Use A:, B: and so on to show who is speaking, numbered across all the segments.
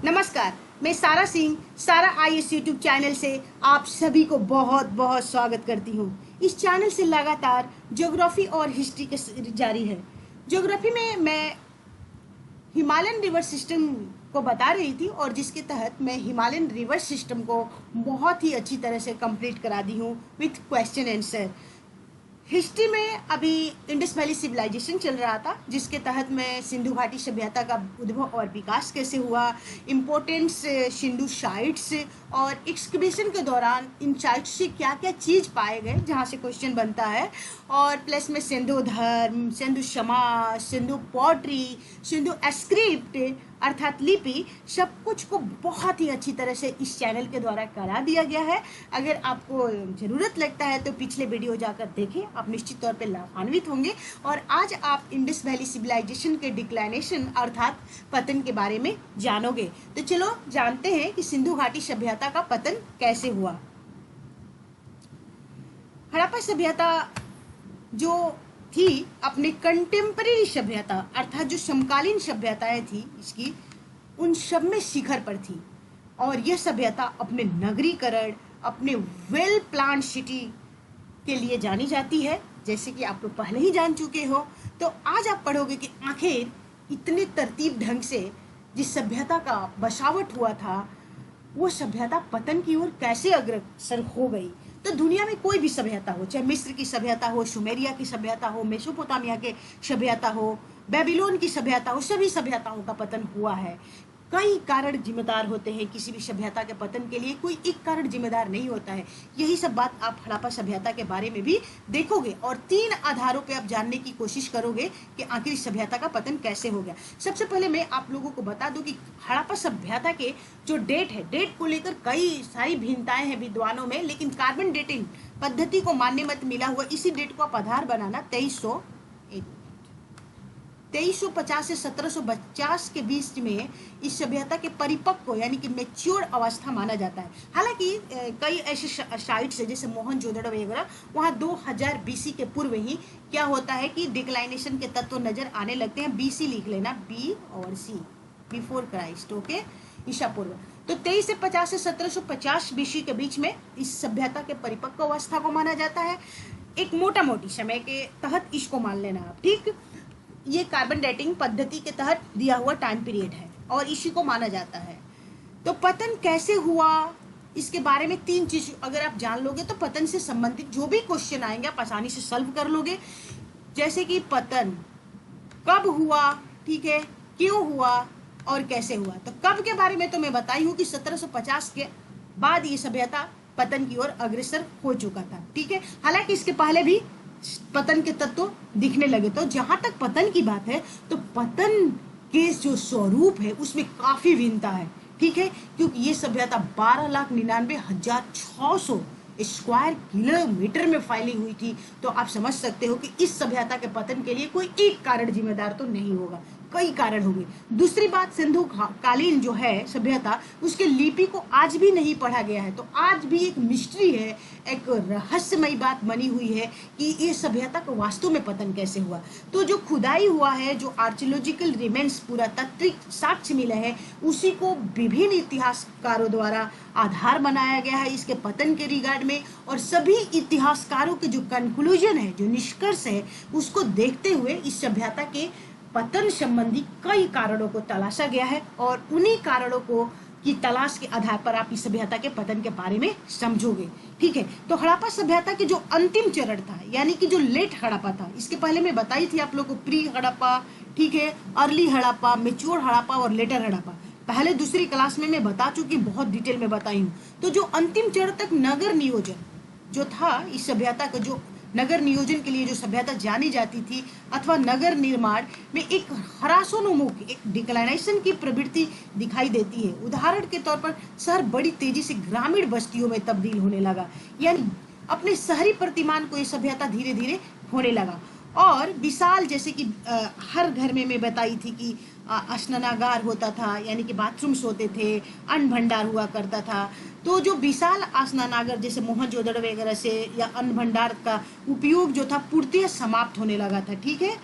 A: नमस्कार। मैं सारा सिंह सारा आईएएस यूट्यूब चैनल से आप सभी को बहुत बहुत स्वागत करती हूँ। इस चैनल से लगातार ज्योग्राफी और हिस्ट्री के जारी है। ज्योग्राफी में मैं हिमालयन रिवर सिस्टम को बता रही थी और जिसके तहत मैं हिमालयन रिवर सिस्टम को बहुत ही अच्छी तरह से कंप्लीट करा दी हूँ विथ क्वेश्चन आंसर। हिस्ट्री में अभी इंडस वैली सिविलाइजेशन चल रहा था, जिसके तहत मैं सिंधु घाटी सभ्यता का उद्भव और विकास कैसे हुआ, इम्पोर्टेंट्स सिंधु साइट्स और एक्सकवेशन के दौरान इन साइट्स से क्या क्या चीज़ पाए गए, जहाँ से क्वेश्चन बनता है। और प्लस में सिंधु धर्म, सिंधु समाज, सिंधु पॉटरी, सिंधु स्क्रिप्ट अर्थात लिपि, सब कुछ को बहुत ही अच्छी तरह से इस चैनल के द्वारा करा दिया गया है। अगर आपको ज़रूरत लगता है तो पिछले वीडियो जाकर देखें, आप निश्चित तौर पे लाभान्वित होंगे। और आज आप इंडस वैली सिविलाइजेशन के डिक्लाइनेशन अर्थात पतन के बारे में जानोगे। तो चलो जानते हैं कि सिंधु घाटी सभ्यता का पतन कैसे हुआ। हड़प्पा सभ्यता जो थी अपने कंटेम्परेरी सभ्यता अर्थात जो समकालीन सभ्यताएं थी इसकी, उन सब में शिखर पर थी। और यह सभ्यता अपने नगरीकरण, अपने वेल प्लान सिटी के लिए जानी जाती है, जैसे कि आप लोग पहले ही जान चुके हो। तो आज आप पढ़ोगे कि आखिर इतने तरतीब ढंग से जिस सभ्यता का बसावट हुआ था, वो सभ्यता पतन की ओर कैसे अग्रसर हो गई। तो दुनिया में कोई भी सभ्यता हो, चाहे मिस्र की सभ्यता हो, सुमेरिया की सभ्यता हो, मेसोपोटामिया के सभ्यता हो, बेबीलोन की सभ्यता हो, सभी सभ्यताओं का पतन हुआ है। कई कारण जिम्मेदार होते हैं किसी भी सभ्यता के पतन के लिए, कोई एक कारण जिम्मेदार नहीं होता है। यही सब बात आप हड़प्पा सभ्यता के बारे में भी देखोगे और 3 आधारों पे आप जानने की कोशिश करोगे कि आखिर इस सभ्यता का पतन कैसे हो गया। सबसे पहले मैं आप लोगों को बता दूं कि हड़प्पा सभ्यता के जो डेट है, डेट को लेकर कई सारी भिन्नताएं हैं विद्वानों में, लेकिन कार्बन डेटिंग पद्धति को मान्य मत मिला हुआ इसी डेट को आप आधार बनाना 2350 से 1750 के बीच में इस सभ्यता के परिपक्व यानी कि मैच्योर अवस्था माना जाता है। हालांकि कई ऐसे साइट्स है जैसे मोहनजोदड़ो वगैरह, वहाँ 2000 बीसी के पूर्व ही क्या होता है कि डिक्लाइनेशन के तत्व नजर आने लगते हैं। बीसी लिख लेना, बी और सी, बिफोर क्राइस्ट, ओके, ईसा पूर्व। तो 23 से 50 से 1750 बीसी के बीच में इस सभ्यता के परिपक्व अवस्था को माना जाता है। एक मोटा मोटी समय के तहत इसको मान लेना आप, ठीक। ये कार्बन डेटिंग पद्धति के तहत दिया हुआ टाइम पीरियड है और इसी को माना जाता है। तो पतन कैसे हुआ इसके बारे में 3 चीज अगर आप जान लोगे तो पतन से संबंधित जो भी क्वेश्चन आएंगे आप आसानी से सॉल्व कर लोगे। जैसे कि पतन कब हुआ, ठीक है, क्यों हुआ और कैसे हुआ। तो कब के बारे में तो मैं बताई हूँ कि 1750 के बाद ये सभ्यता पतन की ओर अग्रसर हो चुका था, ठीक है। हालांकि इसके पहले भी पतन के तत्व दिखने लगे। तो जहां तक पतन की बात है तो पतन के जो स्वरूप है उसमें काफी भिन्नता है, ठीक है, क्योंकि ये सभ्यता 12,99,600 स्क्वायर किलोमीटर में फैली हुई थी। तो आप समझ सकते हो कि इस सभ्यता के पतन के लिए कोई एक कारण जिम्मेदार तो नहीं होगा, कई कारण होंगे। दूसरी बात, सिंधु कालीन जो है सभ्यता, उसके लिपि को आज भी नहीं पढ़ा गया है। तो आज भी एक मिस्ट्री है, एक रहस्यमयी बात बनी हुई है कि ये सभ्यता का वास्तव में पतन कैसे हुआ। तो जो खुदाई हुआ है, जो आर्कियोलॉजिकल रिमेन्स पुरातात्विक साक्ष्य मिले हैं, उसी को विभिन्न इतिहासकारों द्वारा आधार बनाया गया है इसके पतन के रिगार्ड में। और सभी इतिहासकारों के जो कंक्लूजन है, जो निष्कर्ष है, उसको देखते हुए इस सभ्यता के पतन संबंधी कई कारणों को तलाशा गया है और उन्हीं कारणों को की तलाश के आधार पर आप इस सभ्यता के पतन के बारे में समझोगे, ठीक है। तो हड़प्पा सभ्यता के जो अंतिम चरण था यानी कि जो लेट हड़प्पा था, इसके पहले मैं बताई थी आप लोगों को प्री हड़प्पा, ठीक है, अर्ली हड़प्पा, मैच्योर हड़प्पा और लेटर हड़प्पा। पहले दूसरी क्लास में मैं बता चुकी, बहुत डिटेल में बताई हूँ। तो जो अंतिम चरण तक नगर नियोजन जो था इस सभ्यता का, जो नगर नियोजन के लिए जो सभ्यता जानी जाती थी अथवा नगर निर्माण में एक ह्रासोन्मुख, एक डिक्लाइनेशन की प्रवृत्ति दिखाई देती है। उदाहरण के तौर पर शहर बड़ी तेजी से ग्रामीण बस्तियों में तब्दील होने लगा, यानी अपने शहरी प्रतिमान को ये सभ्यता धीरे धीरे होने लगा। और विशाल, जैसे कि हर घर में मैं बताई थी कि स्नानागार होता था, यानी कि बाथरूम्स होते थे, अन्न भंडार हुआ करता था। तो जो विशाल स्नानागार जैसे मोहनजोदड़ो वगैरह से या अन्न भंडार का उपयोग जो था पूर्णतः समाप्त होने लगा था, ठीक है।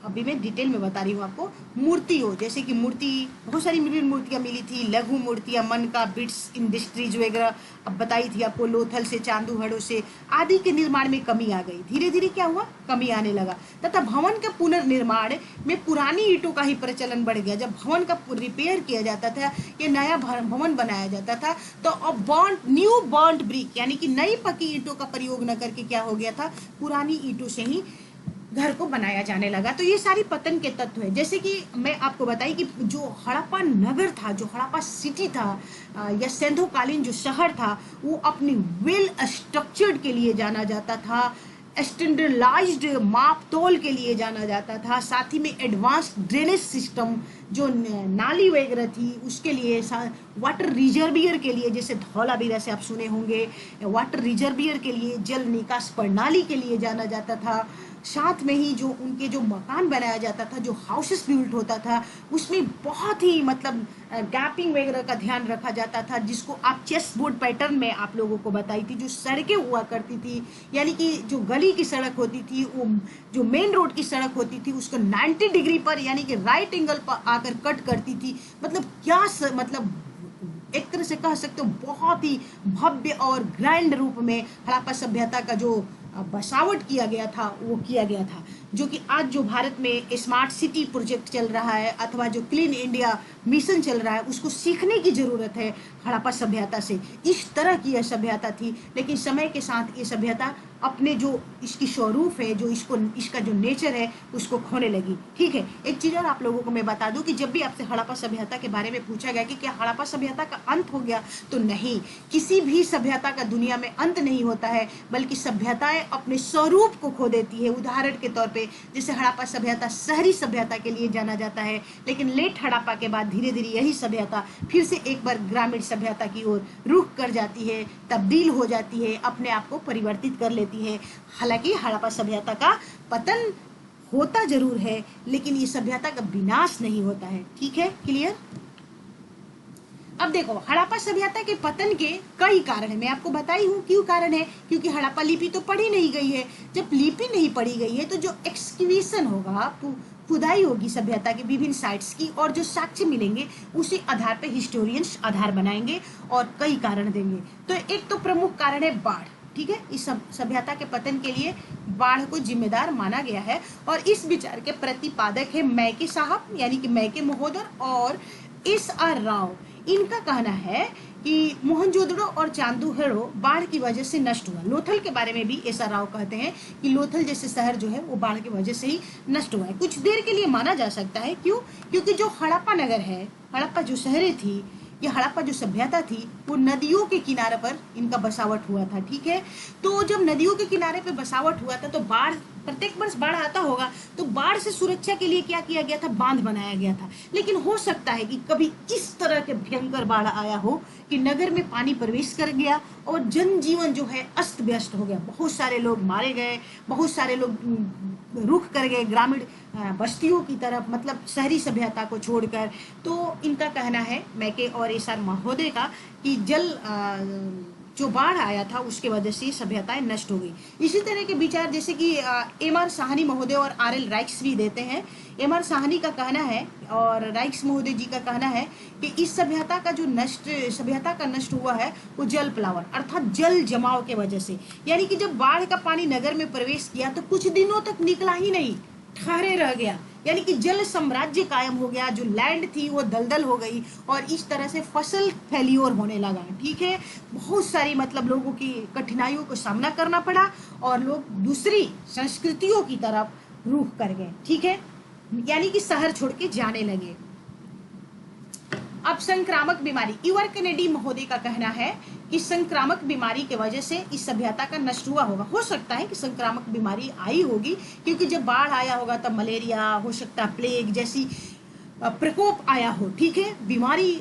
A: अभी मैं डिटेल में बता रही हूँ आपको। मूर्ति हो, जैसे कि मूर्ति बहुत सारी विभिन्न मूर्तियाँ मिली थी, लघु मूर्तियाँ, मन का बिट्स इंडस्ट्रीज वगैरह अब बताई थी आपको, लोथल से, चांदूहड़ों से आदि के निर्माण में कमी आ गई। धीरे धीरे क्या हुआ, कमी आने लगा, तथा भवन का पुनर्निर्माण में पुरानी ईंटों का ही प्रचलन बढ़ गया। जब भवन का रिपेयर किया जाता था या नया भवन बनाया जाता था तो अब न्यू बॉन्ड ब्रिक यानी कि नई पकी ईंटों का प्रयोग न करके क्या हो गया था, पुरानी ईंटों से ही घर को बनाया जाने लगा। तो ये सारी पतन के तत्व है। जैसे कि मैं आपको बताई कि जो हड़प्पा नगर था, जो हड़प्पा सिटी था या सिंधुकालीन जो शहर था, वो अपनी वेल स्ट्रक्चर्ड के लिए जाना जाता था, स्टैंडर्डाइज्ड माप तोल के लिए जाना जाता था, साथ ही में एडवांस ड्रेनेज सिस्टम, जो नाली वगैरह थी उसके लिए, वाटर रिजर्वियर के लिए, जैसे धौलावीरा से आप सुने होंगे, वाटर रिजर्वियर के लिए, जल निकास प्रणाली के लिए जाना जाता था। साथ में ही जो उनके जो मकान बनाया जाता था, जो हाउसेस बिल्ट होता था, उसमें बहुत ही मतलब गैपिंग वगैरह का ध्यान रखा जाता था, जिसको आप चेस बोर्ड पैटर्न में आप लोगों को बताई थी। जो सड़कें हुआ करती थी, यानी कि जो गली की सड़क होती थी, वो जो मेन रोड की सड़क होती थी, उसको 90 डिग्री पर यानी कि राइट एंगल पर आकर कट करती थी। मतलब क्या मतलब एक तरह से कह सकते हो बहुत ही भव्य और ग्रैंड रूप में हड़प्पा सभ्यता का जो बसावट किया गया था वो किया गया था। जो कि आज जो भारत में स्मार्ट सिटी प्रोजेक्ट चल रहा है अथवा जो क्लीन इंडिया मिशन चल रहा है, उसको सीखने की जरूरत है हड़प्पा सभ्यता से। इस तरह की यह सभ्यता थी, लेकिन समय के साथ ये सभ्यता अपने जो इसकी स्वरूप है, जो इसका जो नेचर है, उसको खोने लगी। ठीक है, एक चीज और आप लोगों को मैं बता दूं कि जब भी आपसे हड़प्पा सभ्यता के बारे में पूछा गया कि क्या हड़प्पा सभ्यता का अंत हो गया, तो नहीं, किसी भी सभ्यता का दुनिया में अंत नहीं होता है, बल्कि सभ्यताएं अपने स्वरूप को खो देती है। उदाहरण के तौर पे जैसे हड़प्पा सभ्यता शहरी सभ्यता के लिए जाना जाता है, लेकिन लेट हड़प्पा के बाद धीरे धीरे यही सभ्यता फिर से एक बार ग्रामीण सभ्यता की ओर रुख कर जाती है, तब्दील हो जाती है, अपने आप को परिवर्तित कर लेती है। हालांकि हड़प्पा सभ्यता का पतन होता जरूर है, लेकिन ये सभ्यता का विनाश नहीं होता है। ठीक है, क्लियर? अब देखो, हड़प्पा सभ्यता के पतन के कई कारण है। मैं आपको बताई हूँ क्यों कारण है, क्योंकि हड़प्पा लिपि तो पढ़ी नहीं गई है। जब लिपि नहीं पढ़ी गई है तो जो एक्सकवीशन होगा, खुदाई होगी सभ्यता के विभिन्न साइट्स की, और जो साक्ष्य मिलेंगे उसी आधार पे हिस्टोरियंस आधार बनाएंगे और कई कारण देंगे। तो एक तो प्रमुख कारण है बाढ़। ठीक है, इस सभ्यता के पतन के लिए बाढ़ को जिम्मेदार माना गया है, और इस विचार के प्रतिपादक है मैके साहब यानी कि मैके महोदय और SR राव। इनका कहना है कि मोहनजोदड़ो और चांदूहड़ो बाढ़ की वजह से नष्ट हुआ। लोथल के बारे में भी SR राव कहते हैं कि लोथल जैसे शहर जो है वो बाढ़ की वजह से ही नष्ट हुआ है। कुछ देर के लिए माना जा सकता है, क्यों? क्योंकि जो हड़प्पा नगर है, हड़प्पा जो शहरें थी, ये हड़प्पा जो सभ्यता थी, वो नदियों के किनारे पर इनका बसावट हुआ था। ठीक है, तो जब नदियों के किनारे पे बसावट हुआ था तो बाढ़, प्रत्येक वर्ष बाढ़ आता होगा, तो बाढ़ से सुरक्षा के लिए क्या किया गया था, बांध बनाया गया था। लेकिन हो सकता है कि कभी इस तरह के भयंकर बाढ़ आया हो कि नगर में पानी प्रवेश कर गया और जनजीवन जो है अस्त व्यस्त हो गया, बहुत सारे लोग मारे गए, बहुत सारे लोग रुख कर गए ग्रामीण बस्तियों की तरफ, मतलब शहरी सभ्यता को छोड़कर। तो इनका कहना है मैके और SR महोदय का कि जो बाढ़ आया था उसके वजह से सभ्यताएं नष्ट हो गई। इसी तरह के विचार जैसे कि MR साहनी महोदय और RL राइक्स भी देते हैं। MR साहनी का कहना है और राइक्स महोदय जी का कहना है कि इस सभ्यता का नष्ट हुआ है वो जल प्लावन अर्थात जल जमाव के वजह से। यानी कि जब बाढ़ का पानी नगर में प्रवेश किया तो कुछ दिनों तक निकला ही नहीं, ठहरे रह गया, यानी कि जल साम्राज्य कायम हो गया। जो लैंड थी वो दलदल हो गई और इस तरह से फसल फेल्योर होने लगा। ठीक है, बहुत सारी मतलब लोगों की कठिनाइयों को सामना करना पड़ा और लोग दूसरी संस्कृतियों की तरफ रुख कर गए। ठीक है, यानी कि शहर छोड़ के जाने लगे। अब संक्रामक बीमारी, ईवर कैनेडी महोदय का कहना है कि संक्रामक बीमारी के वजह से इस सभ्यता का नष्ट हुआ होगा। हो सकता है कि संक्रामक बीमारी आई होगी, क्योंकि जब बाढ़ आया होगा तब मलेरिया, हो सकता है प्लेग जैसी प्रकोप आया हो। ठीक है, बीमारी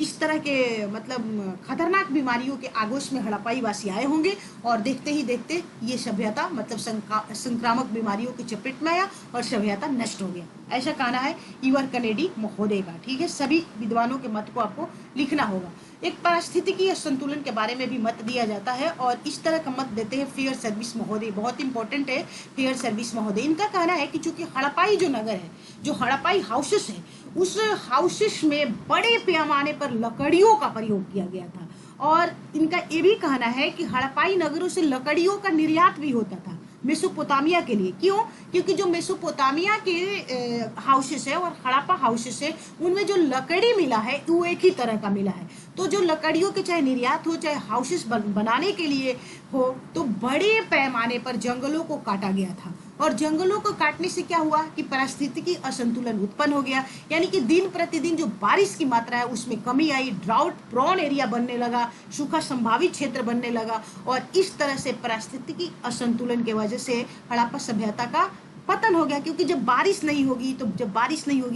A: इस तरह के मतलब खतरनाक बीमारियों के आगोश में हड़प्पाई वासी आए होंगे और देखते ही देखते ये सभ्यता मतलब संक्रामक बीमारियों की चपेट में आया और सभ्यता नष्ट हो गया। ऐसा कहना है ईवर कनेडी महोदय का। ठीक है, सभी विद्वानों के मत को आपको लिखना होगा। एक पारिस्थितिकीय संतुलन के बारे में भी मत दिया जाता है और इस तरह का मत देते हैं फेयर सर्विस महोदय। बहुत इंपॉर्टेंट है फेयर सर्विस महोदय। इनका कहना है कि चूंकि हड़प्पाई जो नगर है, जो हड़प्पाई हाउसेस है, उस हाउसेस में बड़े पैमाने पर लकड़ियों का प्रयोग किया गया था और इनका ये भी कहना है कि हड़प्पाई नगरों से लकड़ियों का निर्यात भी होता था मेसोपोटामिया के लिए। क्यों? क्योंकि जो मेसोपोटामिया के हाउसेस है और हड़प्पा हाउसेस है, उनमें जो लकड़ी मिला है वो एक ही तरह का मिला है। तो जो लकड़ियों के चाहे निर्यात हो, चाहे हाउसेस बनाने के लिए हो, तो बड़े पैमाने पर जंगलों को काटा गया था और जंगलों को काटने से क्या हुआ कि पारिस्थितिकी असंतुलन उत्पन्न हो गया। यानी कि दिन प्रतिदिन जो बारिश की मात्रा है उसमें कमी आई, ड्राउट प्रोन एरिया बनने लगा, सूखा संभावित क्षेत्र बनने लगा और इस तरह से पारिस्थितिकी असंतुलन की वजह से हड़प्पा सभ्यता का पतन हो गया। क्योंकि जब बारिश नहीं होगी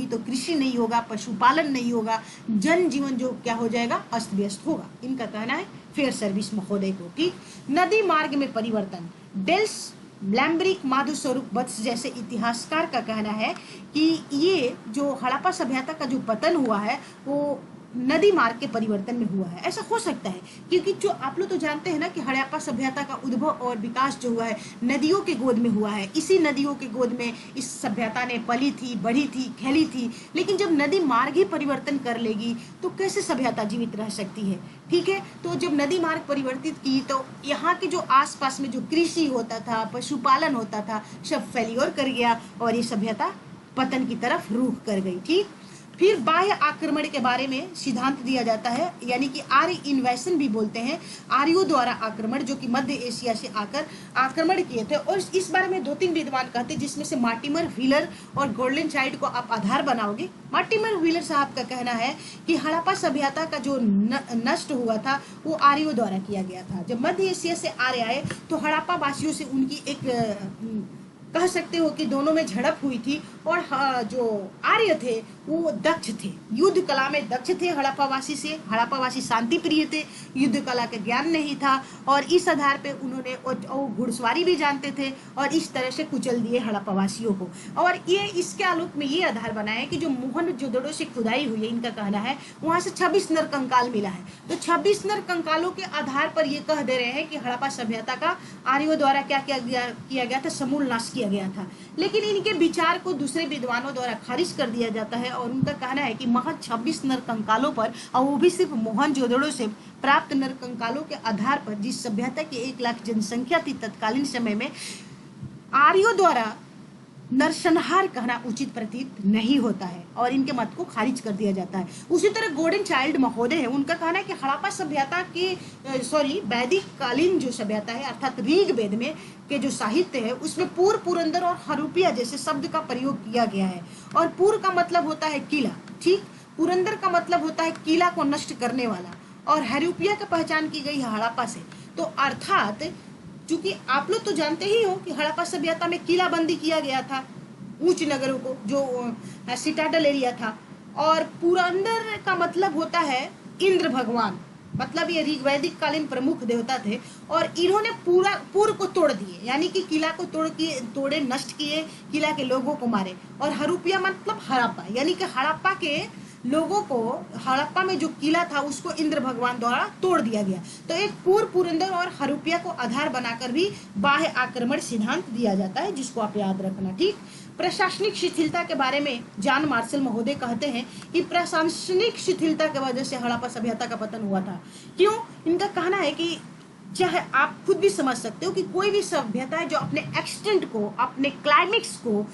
A: तो कृषि नहीं होगा, पशुपालन नहीं होगा, जनजीवन जो क्या हो जाएगा, अस्त व्यस्त होगा। इनका कहना है फेयर सर्विस महोदय को। ठीक, नदी मार्ग में परिवर्तन, डेल्स लैम्ब्रिक माधु स्वरूप वत्स जैसे इतिहासकार का कहना है कि ये जो हड़प्पा सभ्यता का जो पतन हुआ है वो नदी मार्ग के परिवर्तन में हुआ है। ऐसा हो सकता है क्योंकि जो आप लोग तो जानते हैं ना कि हड़प्पा सभ्यता का उद्भव और विकास जो हुआ है नदियों के गोद में हुआ है। इसी नदियों के गोद में इस सभ्यता ने पली थी, बढ़ी थी, खेली थी। लेकिन जब नदी मार्ग ही परिवर्तन कर लेगी तो कैसे सभ्यता जीवित रह सकती है? ठीक है, तो जब नदी मार्ग परिवर्तित की तो यहाँ के जो आसपास में जो कृषि होता था, पशुपालन होता था, सब फेल्योर कर गया और ये सभ्यता पतन की तरफ रुख कर गई। ठीक, फिर बाह्य आक्रमण के बारे में सिद्धांत दिया जाता है, यानी कि आर्य इन्वेशन भी बोलते हैं, आर्यों द्वारा आक्रमण जो कि मध्य एशिया से आकर आक्रमण किए थे। और इस बारे में 2-3 विद्वान कहते हैं जिसमें से मार्टिमर व्हीलर और गोल्डन चाइल्ड को आप आधार बनाओगे। मार्टिमर व्हीलर साहब का कहना है कि हड़प्पा सभ्यता का जो नष्ट हुआ था वो आर्यों द्वारा किया गया था। जब मध्य एशिया से आर्य आए तो हड़प्पा वासियों से उनकी एक कह सकते हो कि दोनों में झड़प हुई थी और जो आर्य थे वो दक्ष थे, युद्ध कला में दक्ष थे हड़प्पावासी से। हड़प्पावासी शांति प्रिय थे, युद्ध कला का ज्ञान नहीं था और इस आधार पे उन्होंने घुड़सवारी भी जानते थे और इस तरह से कुचल दिए हड़प्पावासियों को। और ये इसके आलोक में ये आधार बनाया कि जो मोहनजोदड़ो से खुदाई हुई है, इनका कहना है वहां से 26 नर कंकाल मिला है। तो 26 नर कंकालों के आधार पर ये कह दे रहे हैं कि हड़प्पा सभ्यता का आर्यों द्वारा क्या किया गया था, समूल नाश किया गया था। लेकिन इनके विचार को दूसरे विद्वानों द्वारा खारिज कर दिया जाता है और उनका कहना है कि महज 26 नर कंकालों पर, और वो भी सिर्फ मोहनजोदड़ो से प्राप्त नर कंकालों के आधार पर, जिस सभ्यता की 1 लाख जनसंख्या थी तत्कालीन समय में, आर्यों द्वारा नरसंहार कहना उचित प्रतीत नहीं होता है और इनके मत को खारिज कर दिया जाता है। उसी तरह गोल्डन चाइल्ड महोदय है, उनका कहना है कि हड़प्पा सभ्यता की वैदिक कालीन जो सभ्यता है अर्थात ऋग्वेद में के जो साहित्य है उसमें पूर्व, पुरंदर और हरूपिया जैसे शब्द का प्रयोग किया गया है। और पूर्व का मतलब होता है किला, ठीक, पुरंदर का मतलब होता है किला को नष्ट करने वाला और हरूपिया की पहचान की गई है हड़प्पा से। तो अर्थात क्योंकि आप लोग तो जानते ही हो कि हड़प्पा सभ्यता में किला बंदी किया गया था ऊंच नगरों को, जो सिटाडल एरिया था। और पुरंदर का मतलब होता है इंद्र भगवान, मतलब ये ऋग्वैदिक कालीन प्रमुख देवता थे और इन्होंने पूरा पूर्व को तोड़ दिए, यानी कि किला को तोड़े, नष्ट किए, किला के लोगों को मारे। और हरूपिया मतलब हड़प्पा, यानी कि हड़प्पा के लोगों को, हड़प्पा में जो किला था उसको इंद्र भगवान द्वारा तोड़ दिया गया। तो एक पूर्व, पुरंदर और हरूपिया को आधार बनाकर भी बाह्य आक्रमण सिद्धांत दिया जाता है, जिसको आप याद रखना। ठीक, प्रशासनिक शिथिलता के बारे में जॉन मार्शल महोदय कहते हैं कि प्रशासनिक शिथिलता की वजह से हड़प्पा सभ्यता का पतन हुआ था। क्यों? इनका कहना है कि चाहे आप खुद भी समझ सकते हो कि कोई भी सभ्यता है जो अपने एक्सटेंट को, अपने क्लाइमेक्स को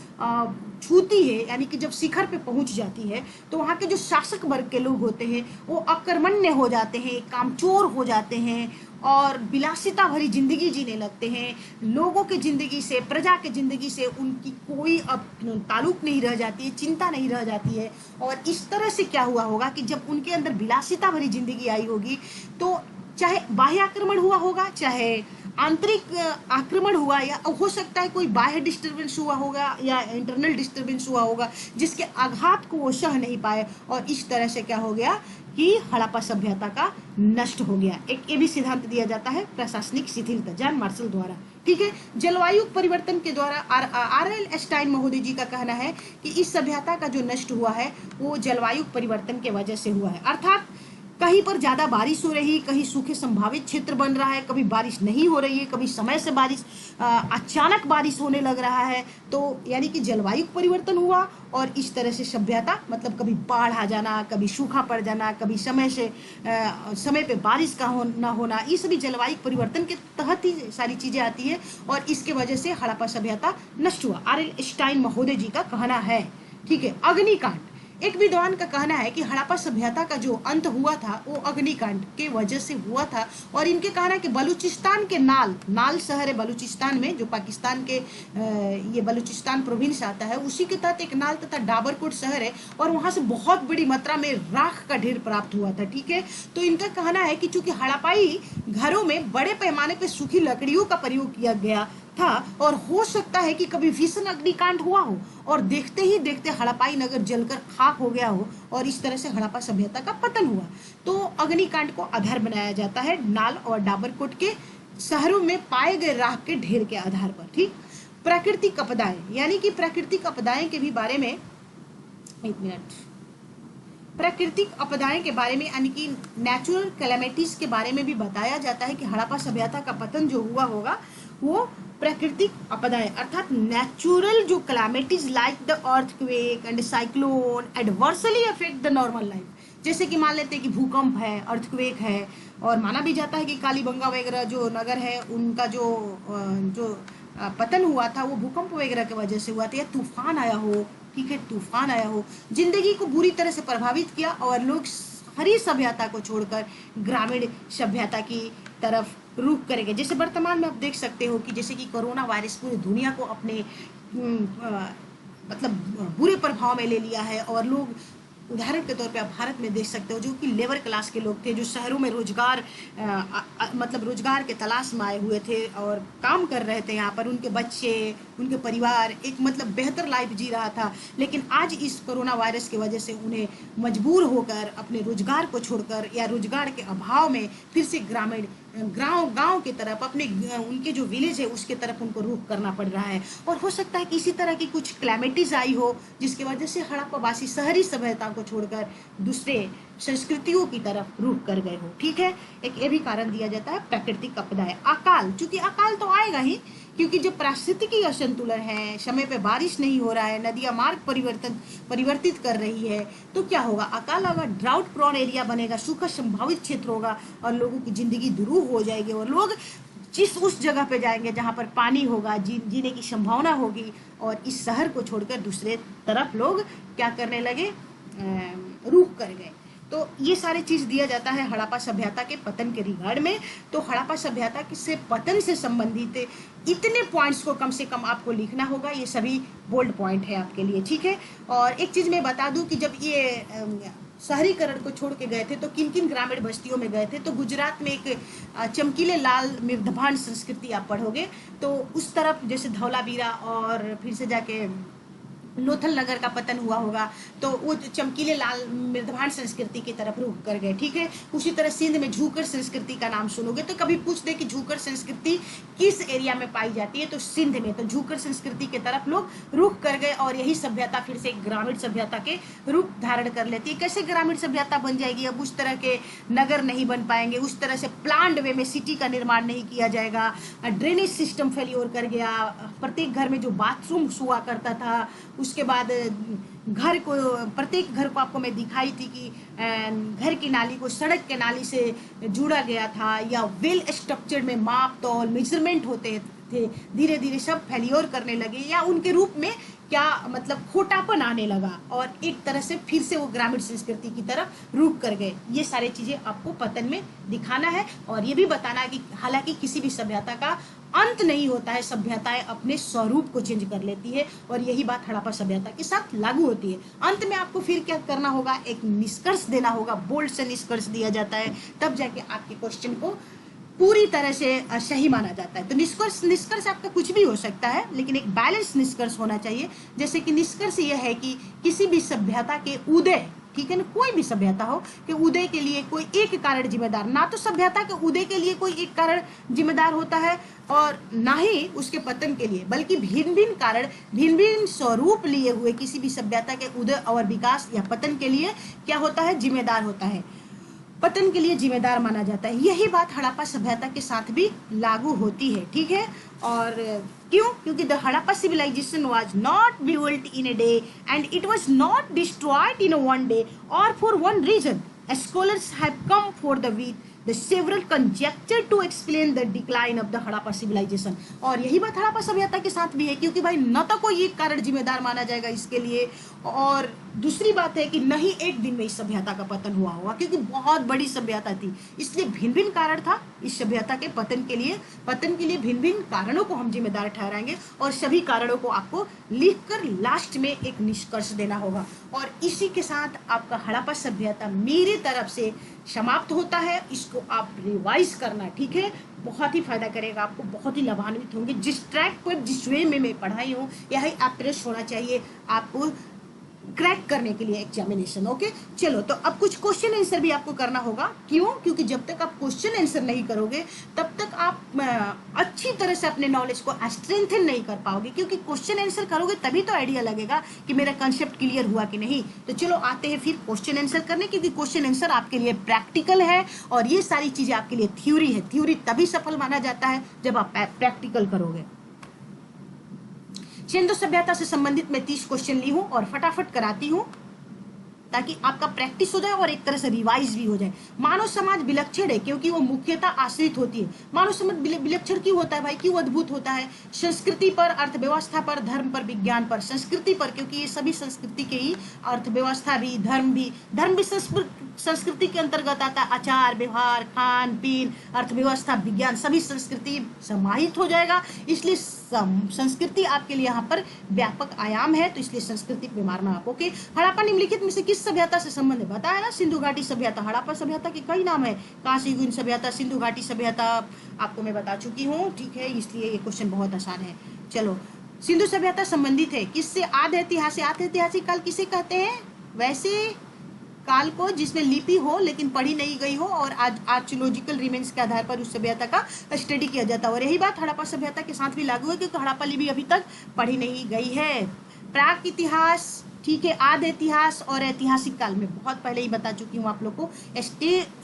A: छूती है, यानी कि जब शिखर पे पहुंच जाती है तो वहाँ के जो शासक वर्ग के लोग होते हैं वो अकर्मण्य हो जाते हैं, कामचोर हो जाते हैं और विलासिता भरी जिंदगी जीने लगते हैं। लोगों की जिंदगी से, प्रजा की जिंदगी से उनकी कोई अब ताल्लुक नहीं रह जाती है, चिंता नहीं रह जाती है। और इस तरह से क्या हुआ होगा कि जब उनके अंदर विलासिता भरी जिंदगी आई होगी तो चाहे बाह्य आक्रमण हुआ होगा, चाहे आंतरिक आक्रमण हुआ, या हो सकता है कोई बाह्य डिस्टर्बेंस हुआ होगा या इंटरनल डिस्टर्बेंस हुआ होगा जिसके आघात को वो सह नहीं पाए और इस तरह से क्या हो गया कि हड़प्पा सभ्यता का नष्ट हो गया। एक ये भी सिद्धांत दिया जाता है प्रशासनिक शिथिलता, जॉन मार्शल द्वारा। ठीक है, जलवायु परिवर्तन के द्वारा आर.एल. स्टाइन महोदय जी का कहना है कि इस सभ्यता का जो नष्ट हुआ है वो जलवायु परिवर्तन के वजह से हुआ है। अर्थात कहीं पर ज्यादा बारिश हो रही, कहीं सूखे संभावित क्षेत्र बन रहा है, कभी बारिश नहीं हो रही है, कभी समय से बारिश अचानक बारिश होने लग रहा है। तो यानी कि जलवायु परिवर्तन हुआ और इस तरह से सभ्यता, मतलब कभी बाढ़ आ जाना, कभी सूखा पड़ जाना, कभी समय पे बारिश का ना होना, ये सभी जलवायु परिवर्तन के तहत ही सारी चीजें आती है और इसके वजह से हड़प्पा सभ्यता नष्ट हुआ, आर.एल. स्टाइन महोदय जी का कहना है। ठीक है, अग्निकांड, एक विद्वान का कहना है कि हड़प्पा सभ्यता का जो अंत हुआ था वो अग्निकांड के वजह से हुआ था और इनके कहना है कि बलूचिस्तान के नाल शहर है बलूचिस्तान में, जो पाकिस्तान के ये बलूचिस्तान प्रोविंस आता है, उसी के तहत एक नाल तथा डाबरकोट शहर है और वहां से बहुत बड़ी मात्रा में राख का ढेर प्राप्त हुआ था। ठीक है, तो इनका कहना है कि चूंकि हड़प्पाई घरों में बड़े पैमाने पर सूखी लकड़ियों का प्रयोग किया गया था और हो सकता है कि कभी भीषण अग्निकांड हुआ हो और देखते ही देखते हड़प्पाई नगर जलकर खाक हो गया हो और इस तरह से हड़प्पा सभ्यता का पतन हुआ। तो अग्निकांड को आधार बनाया जाता है नाल और डाबरकोट के शहरों में पाए गए राख के ढेर के आधार पर। ठीक, प्राकृतिक आपदाएं, यानी कि प्राकृतिक आपदाएं के भी बारे में, एक मिनट, प्राकृतिक आपदाएं के बारे में यानी कि नेचुरल कैलेमिटीज के बारे में भी बताया जाता है कि हड़प्पा सभ्यता का पतन जो हुआ होगा वो प्राकृतिक आपदाएं अर्थात नेचुरल जो calamities like the earthquake and cyclone adversely affect the normal life. जैसे कि मान लेते हैं कि भूकंप है, अर्थक्वेक है और माना भी जाता है कि कालीबंगा वगैरह जो नगर है उनका जो पतन हुआ था वो भूकंप वगैरह की वजह से हुआ था, या तूफान आया हो। ठीक है, तूफान आया हो, जिंदगी को बुरी तरह से प्रभावित किया और लोग शहरी सभ्यता को छोड़कर ग्रामीण सभ्यता की तरफ रुख करेंगे। जैसे वर्तमान में आप देख सकते हो कि जैसे कि कोरोना वायरस पूरी दुनिया को अपने मतलब बुरे प्रभाव में ले लिया है और लोग, उदाहरण के तौर पे आप भारत में देख सकते हो जो कि लेबर क्लास के लोग थे, जो शहरों में रोजगार मतलब रोजगार के तलाश में आए हुए थे और काम कर रहे थे यहाँ पर, उनके बच्चे, उनके परिवार एक मतलब बेहतर लाइफ जी रहा था, लेकिन आज इस कोरोना वायरस की वजह से उन्हें मजबूर होकर अपने रोजगार को छोड़कर या रोजगार के अभाव में फिर से ग्रामीण गांव की तरफ अपने उनके जो विलेज है उसके तरफ उनको रुख करना पड़ रहा है। और हो सकता है कि इसी तरह की कुछ क्लैमिटीज आई हो जिसकी वजह से हड़प्पावासी शहरी सभ्यता को छोड़कर दूसरे संस्कृतियों की तरफ रुख कर गए हो। ठीक है, एक ये भी कारण दिया जाता है प्राकृतिक आपदाएं। अकाल, चूंकि अकाल तो आएगा ही, क्योंकि जब पारिस्थितिकी असंतुलन है, समय पे बारिश नहीं हो रहा है, नदियां मार्ग परिवर्तित कर रही है, तो क्या होगा, अकाल होगा, ड्राउट प्रोन एरिया बनेगा, सूखा संभावित क्षेत्र होगा और लोगों की जिंदगी दुरूह हो जाएगी और लोग उस जगह पे जाएंगे जहां पर पानी होगा, जीने की संभावना होगी और इस शहर को छोड़कर दूसरे तरफ लोग क्या करने लगे, रुख कर गए। तो ये सारी चीज दिया जाता है हड़प्पा सभ्यता के पतन के रिगार्ड में। तो हड़प्पा सभ्यता से पतन से संबंधित इतने पॉइंट्स को कम से कम आपको लिखना होगा, ये सभी बोल्ड पॉइंट है आपके लिए। ठीक है, और एक चीज मैं बता दूं कि जब ये शहरीकरण को छोड़ के गए थे तो किन किन ग्रामीण बस्तियों में गए थे, तो गुजरात में एक चमकीले लाल मिर्दभांड संस्कृति आप पढ़ोगे तो उस तरफ जैसे धौलावीरा और फिर से जाके लोथल नगर का पतन हुआ होगा तो वो चमकीले लाल मिर्दभांड संस्कृति की तरफ रुख कर गए। ठीक है, उसी तरह सिंध में झूकर संस्कृति का नाम सुनोगे तो कभी पूछ दे कि झूकर संस्कृति किस एरिया में पाई जाती है, तो सिंध में, तो झूकर संस्कृति की तरफ लोग रुख कर गए और यही सभ्यता फिर से ग्रामीण सभ्यता के रूप धारण कर लेती है। कैसे ग्रामीण सभ्यता बन जाएगी, अब उस तरह के नगर नहीं बन पाएंगे, उस तरह से प्लान्ड वे में सिटी का निर्माण नहीं किया जाएगा, ड्रेनेज सिस्टम फेलियर कर गया, प्रत्येक घर में जो बाथरूम हुआ करता था, उसके बाद घर को, प्रत्येक घर को आपको मैं दिखाई थी कि घर की नाली को सड़क के नाली से जुड़ा गया था, या वेल स्ट्रक्चर्ड में माप तौल मेजरमेंट होते थे, धीरे धीरे सब फेलियर करने लगे या उनके रूप में क्या मतलब खोटापन आने लगा और एक तरह से फिर से वो ग्रामीण संस्कृति की तरफ रुख कर गए। ये सारी चीजें आपको पतन में दिखाना है और ये भी बताना है कि हालांकि किसी भी सभ्यता का अंत नहीं होता है, सभ्यताएं अपने स्वरूप को चेंज कर लेती है और यही बात हड़प्पा सभ्यता के साथ लागू होती है। अंत में आपको फिर क्या करना होगा, एक निष्कर्ष देना होगा, बोल्ड से निष्कर्ष दिया जाता है, तब जाके आपके क्वेश्चन को पूरी तरह से सही माना जाता है। तो निष्कर्ष आपका कुछ भी हो सकता है, लेकिन एक बैलेंस निष्कर्ष होना चाहिए। जैसे कि निष्कर्ष यह है कि किसी भी सभ्यता के उदय, ठीक है ना। कोई भी सभ्यता हो कि उदय के लिए कोई एक कारण जिम्मेदार, ना तो सभ्यता के उदय के लिए कोई एक कारण जिम्मेदार होता है और ना ही उसके पतन के लिए, बल्कि भिन्न भिन्न कारण भिन्न भिन्न स्वरूप लिए हुए किसी भी सभ्यता के उदय और विकास या पतन के लिए क्या होता है, जिम्मेदार होता है, पतन के लिए जिम्मेदार माना जाता है। यही बात हड़प्पा सभ्यता के साथ भी लागू होती है, ठीक है। और क्यों? क्योंकि the Harappa civilisation was not built in a day and it was not destroyed in one day और for one reason. Scholars have come for the with the several conjecture to explain the decline of the Harappa civilization। और यही बात हड़प्पा सभ्यता के साथ भी है, क्योंकि भाई न तो कोई एक कारण जिम्मेदार माना जाएगा इसके लिए, और दूसरी बात है कि नहीं एक दिन में इस सभ्यता का पतन हुआ होगा, क्योंकि बहुत बड़ी सभ्यता थी, इसलिए भिन्न भिन्न कारण था इस सभ्यता के पतन के लिए। पतन के लिए भिन्न भिन्न कारणों को हम जिम्मेदार ठहराएंगे और सभी कारणों को आपको लिखकर लास्ट में एक निष्कर्ष देना होगा। और इसी के साथ आपका हड़प्पा सभ्यता मेरी तरफ से समाप्त होता है। इसको आप रिवाइज करना, ठीक है, बहुत ही फायदा करेगा आपको, बहुत ही लाभान्वित होंगे। जिस ट्रैक पर जिस वे में मैं पढ़ाई हूँ यही अप्रोच होना चाहिए आपको क्रैक करने के लिए एग्जामिनेशन। ओके, चलो तो अब कुछ क्वेश्चन आंसर भी आपको करना होगा। क्यों? क्योंकि जब तक आप क्वेश्चन आंसर नहीं करोगे तब तक आप अच्छी तरह से अपने नॉलेज को स्ट्रेंथन नहीं कर पाओगे, क्योंकि क्वेश्चन आंसर करोगे तभी तो आइडिया लगेगा कि मेरा कंसेप्ट क्लियर हुआ कि नहीं। तो चलो आते हैं फिर क्वेश्चन आंसर करने, क्योंकि क्वेश्चन आंसर आपके लिए प्रैक्टिकल है और ये सारी चीजें आपके लिए थ्योरी है। थ्योरी तभी सफल माना जाता है जब आप प्रैक्टिकल करोगे। सिंधु सभ्यता से संबंधित मैं 30 क्वेश्चन ली हूं और फटाफट कराती हूं ताकि आपका प्रैक्टिस हो जाए और एक तरह से रिवाइज भी हो जाए। मानव समाज विलक्षण है क्योंकि वो मुख्यतः आश्रित होती है। मानव समाज विलक्षण क्यों होता है भाई, क्यों अद्भुत होता है? संस्कृति पर, अर्थव्यवस्था पर, धर्म पर, विज्ञान पर। संस्कृति पर क्योंकि ये सभी संस्कृति के ही, अर्थव्यवस्था भी, धर्म भी संस्कृति के अंतर्गत आता है। आचार व्यवहार, खान पीन, अर्थव्यवस्था, विज्ञान सभी संस्कृति समाहित हो जाएगा। इसलिए संस्कृति आपके लिए यहाँ पर व्यापक आयाम है, तो इसलिए संस्कृति पे मारना आप। ओके, हड़प्पा निम्नलिखित में से किस सभ्यता से संबंध है? बताया ना, सिंधु घाटी सभ्यता। हड़प्पा सभ्यता के कई नाम है, काशी गुइन सभ्यता, सिंधु घाटी सभ्यता, आपको मैं बता चुकी हूँ, ठीक है, इसलिए ये क्वेश्चन बहुत आसान है। चलो, सिंधु सभ्यता संबंधित है किससे? आद्य ऐतिहासिक। आद्य ऐतिहासिक काल किसे कहते हैं? वैसे काल को जिसमें लिपि हो लेकिन पढ़ी नहीं गई हो और आज आर्कियोलॉजिकल रिमेन्स के आधार पर उस सभ्यता का स्टडी किया जाता है। और यही बात हड़प्पा सभ्यता के साथ भी लागू है, क्योंकि हड़प्पा लिपि अभी तक पढ़ी नहीं गई है। प्राक इतिहास, ठीक है, आद्य इतिहास और ऐतिहासिक काल में बहुत पहले ही बता चुकी हूँ आप लोग को।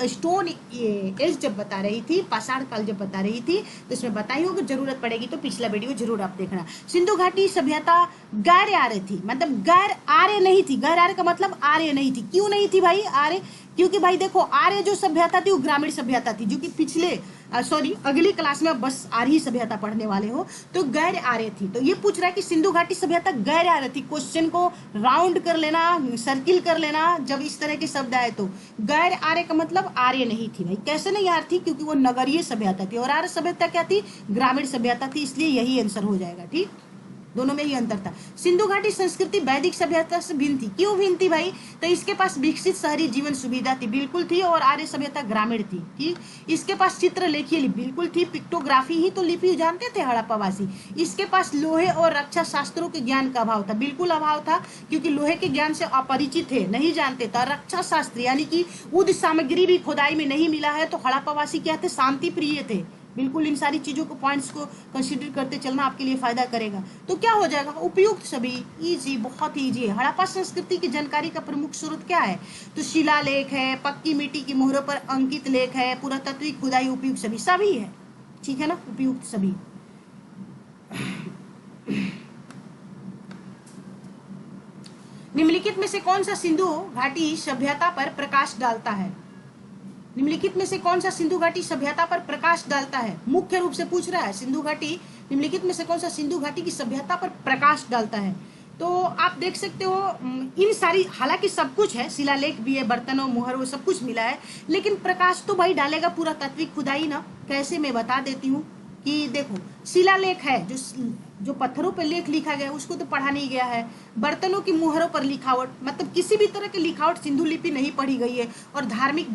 A: स्टोन एज जब बता रही थी, पाषाण काल जब बता रही थी, तो इसमें बताई हो, अगर जरूरत पड़ेगी तो पिछला वीडियो जरूर आप देखना। सिंधु घाटी सभ्यता गैर आर्य थी, मतलब गैर आर्य नहीं थी। गैर आर्य का मतलब आर्य नहीं थी। क्यों नहीं थी भाई आर्य? क्योंकि भाई देखो, आर्य जो सभ्यता थी वो ग्रामीण सभ्यता थी, जो कि पिछले अगली क्लास में बस आर्य सभ्यता पढ़ने वाले हो, तो गैर आर्य थी। तो ये पूछ रहा है कि सिंधु घाटी सभ्यता गैर आर्य थी। क्वेश्चन को राउंड कर लेना, सर्किल कर लेना, जब इस तरह के शब्द आए तो। गैर आर्य का मतलब आर्य नहीं थी भाई। कैसे नहीं आर्य थी? क्योंकि वो नगरीय सभ्यता थी और आर्य सभ्यता क्या थी? ग्रामीण सभ्यता थी, इसलिए यही आंसर हो जाएगा। ठीक, दोनों में ही अंतर था। सिंधु घाटी संस्कृति वैदिक सभ्यता से भिन्न थी। क्यों भिन्न थी भाई? तो इसके पास विकसित शहरी जीवन सुविधा थी, बिल्कुल थी, और आर्य सभ्यता ग्रामीण थी। ठीक, इसके पास चित्रलेखीय लिपि बिल्कुल थी, पिक्टोग्राफी ही तो लिपि जानते थे हड़प्पावासी। इसके पास लोहे और रक्षा शास्त्रों के ज्ञान का अभाव था, बिल्कुल अभाव था, क्योंकि लोहे के ज्ञान से अपरिचित थे, नहीं जानते था। रक्षा शास्त्र यानी कि युद्ध सामग्री भी खुदाई में नहीं मिला है, तो हड़प्पावासी क्या थे? शांति प्रिय थे। बिल्कुल इन सारी चीजों को, पॉइंट्स को कंसीडर करते चलना आपके लिए फायदा करेगा। तो क्या हो जाएगा? उपयुक्त सभी, इजी, बहुत ही इजी है। हड़प्पा संस्कृति की जानकारी का प्रमुख स्रोत क्या है? तो शिलालेख है, पक्की मिट्टी की मोहरों पर अंकित लेख है, पुरातात्विक खुदाई, उपयुक्त सभी, सभी है, ठीक है ना, उपयुक्त सभी। निम्नलिखित में से कौन सा सिंधु घाटी सभ्यता पर प्रकाश डालता है? निम्नलिखित में से कौन सा सिंधु घाटी सभ्यता पर प्रकाश डालता है? मुख्य रूप से पूछ रहा है, सिंधु घाटी, निम्नलिखित में से कौन सा सिंधु घाटी की सभ्यता पर प्रकाश डालता है? तो आप देख सकते हो इन सारी, हालांकि सब कुछ है, शिलालेख भी है, बर्तनों, मुहरों, सब कुछ मिला है, लेकिन प्रकाश तो भाई डालेगा पुरातात्विक खुदाई ना। कैसे, मैं बता देती हूँ। कि देखो शिलालेख है, जो पत्थरों पर लेख लिखा गया है उसको तो पढ़ा नहीं गया है। बर्तनों की मुहरों पर लिखावट, मतलब किसी भी तरह की लिखावट सिंधु लिपि नहीं पढ़ी गई है। और धार्मिक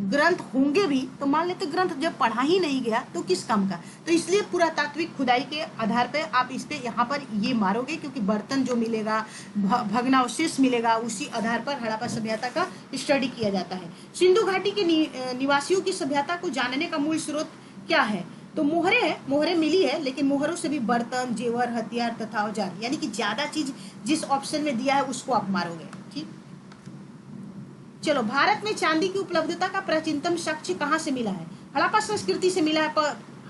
A: ग्रंथ होंगे भी तो मान लेते ग्रंथ जब पढ़ा ही नहीं गया तो किस काम का। तो इसलिए पुरातात्विक खुदाई के आधार पे आप इस पे यहाँ पर ये मारोगे, क्योंकि बर्तन जो मिलेगा, भग्नावशेष मिलेगा, उसी आधार पर हड़प्पा सभ्यता का स्टडी किया जाता है। सिंधु घाटी के निवासियों की सभ्यता को जानने का मूल स्रोत क्या है? तो मोहरे मिली है, लेकिन मोहरों से भी बर्तन, जेवर, हथियार तथा औजार, यानी कि ज्यादा चीज जिस ऑप्शन में दिया है उसको आप मारोगे। ठीक, चलो, भारत में चांदी की उपलब्धता का प्राचीनतम साक्ष्य कहाँ से मिला है? हड़प्पा संस्कृति से मिला है।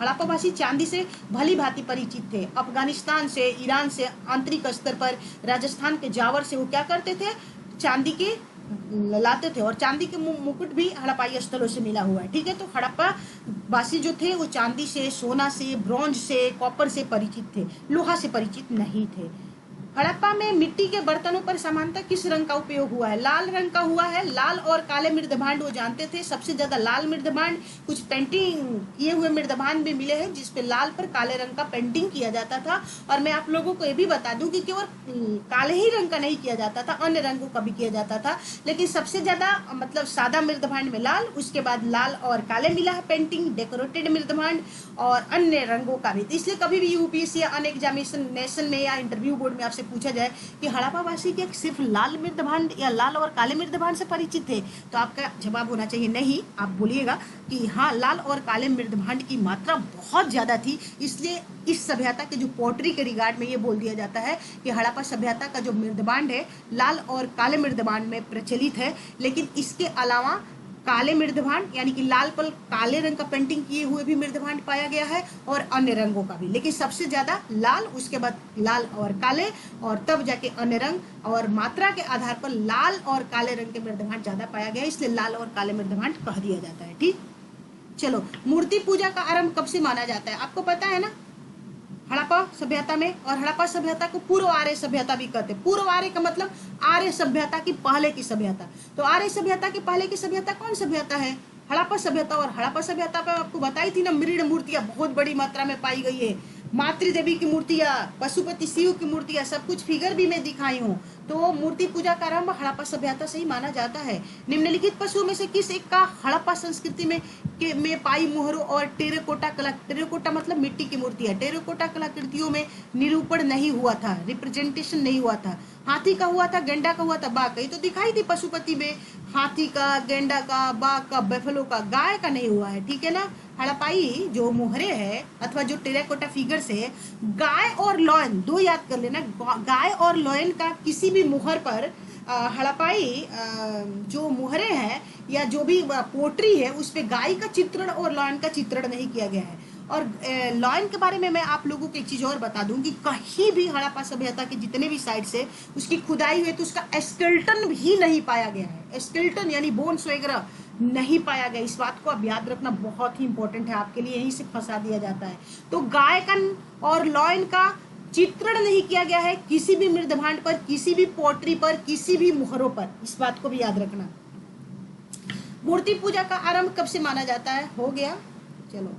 A: हड़प्पावासी चांदी से भली भांति परिचित थे। अफगानिस्तान से, ईरान से, आंतरिक स्तर पर राजस्थान के जावर से वो क्या करते थे, चांदी के लाते थे। और चांदी के मुकुट भी हड़प्पाई स्थलों से मिला हुआ है। ठीक है, तो हड़प्पा वासी जो थे वो चांदी से, सोना से, ब्रॉन्ज से, कॉपर से परिचित थे, लोहा से परिचित नहीं थे। हड़प्पा में मिट्टी के बर्तनों पर सामान्यतः किस रंग का उपयोग हुआ है? लाल रंग का हुआ है। लाल और काले मृदभांड वो जानते थे, सबसे ज्यादा लाल मृदभांड, कुछ पेंटिंग किए हुए मृदभांड भी मिले हैं जिसपे लाल पर काले रंग का पेंटिंग किया जाता था। और मैं आप लोगों को ये भी बता दूं कि केवल काले ही रंग का नहीं किया जाता था, अन्य रंगों का भी किया जाता था, लेकिन सबसे ज्यादा मतलब सादा मृदभांड में लाल, उसके बाद लाल और काले मिला है पेंटिंग, डेकोरेटेड मृदभांड और अन्य रंगों का भी। इसलिए कभी भी यूपीएससी या अन्य एग्जामिनेशन में या इंटरव्यू बोर्ड में आपसे पूछा जाए कि हड़प्पावासी क्या सिर्फ लाल मृदभांड या लाल और काले मृदभांड से परिचित थे, तो आपका जवाब होना चाहिए नहीं। आप बोलिएगा कि हाँ, लाल और काले मृदभांड की मात्रा बहुत ज्यादा थी। इसलिए इस सभ्यता के जो पोट्री के रिगार्ड में ये बोल दिया जाता है कि हड़प्पा सभ्यता का जो मृदभांड है लाल और काले मृदभांड में प्रचलित है। लेकिन इसके अलावा काले मृदभांड यानी कि लाल पर काले रंग का पेंटिंग किए हुए भी मृदभांड पाया गया है और अन्य रंगों का भी, लेकिन सबसे ज्यादा लाल, उसके बाद लाल और काले और तब जाके अन्य रंग। और मात्रा के आधार पर लाल और काले रंग के मृदभांड ज्यादा पाया गया है, इसलिए लाल और काले मृदभांड कह दिया जाता है। ठीक, चलो, मूर्ति पूजा का आरंभ कब से माना जाता है? आपको पता है ना, हड़प्पा सभ्यता में। और हड़प्पा सभ्यता को पूर्व आर्य सभ्यता भी कहते हैं। पूर्व आर्य का मतलब आर्य सभ्यता की पहले की सभ्यता। तो आर्य सभ्यता की पहले की सभ्यता कौन सभ्यता है? हड़प्पा सभ्यता। और हड़प्पा सभ्यता पे आपको बताई थी ना, मृण मूर्तियां बहुत बड़ी मात्रा में पाई गई है। मातृदेवी की मूर्तियां, पशुपति शिव की मूर्तियां, सब कुछ फिगर भी मैं दिखाई हूँ। तो मूर्ति पूजा का आरंभ हड़प्पा सभ्यता से ही माना जाता है। निम्नलिखित पशुओं में से किस एक का हड़प्पा संस्कृति में पाई मोहरों और टेराकोटा कला, टेराकोटा मतलब मिट्टी की मूर्ति है, टेराकोटा कलाकृतियों में निरूपण नहीं हुआ था, रिप्रेजेंटेशन नहीं हुआ था? हाथी का हुआ था, गेंडा का हुआ था, बाघ का? ये तो दिखाई थी पशुपति में, हाथी का, गेंडा का, बाघ का, बेफलो का, गाय का नहीं हुआ है। ठीक है ना। हड़प्पाई जो मोहरे है अथवा जो टेराकोटा फिगर्स है, गाय और लॉयन, दो याद कर लेना, गाय और लॉयन का किसी भी मोहर पर हड़प्पाई जो मोहरे हैं या जो भी पोट्री है उस पे गाय का चित्रण और लॉयन का चित्रण नहीं किया गया है। और लॉयन के बारे में मैं आप लोगों को एक चीज और बता दूं कि कहीं भी हड़प्पा सभ्यता के जितने भी साइड से उसकी खुदाई हुई तो उसका स्केल्टन भी नहीं पाया गया है। स्केल्टन यानी बोन्स वगैरह नहीं पाया गया। इस बात को आप याद रखना, बहुत ही इंपॉर्टेंट है आपके लिए, यहीं से फंसा दिया जाता है। तो गाय का और लॉयन का चित्रण नहीं किया गया है किसी भी मृदभांड पर, किसी भी पोट्री पर, किसी भी मोहरों पर। इस बात को भी याद रखना। मूर्ति पूजा का आरंभ कब से माना जाता है? हो गया। चलो,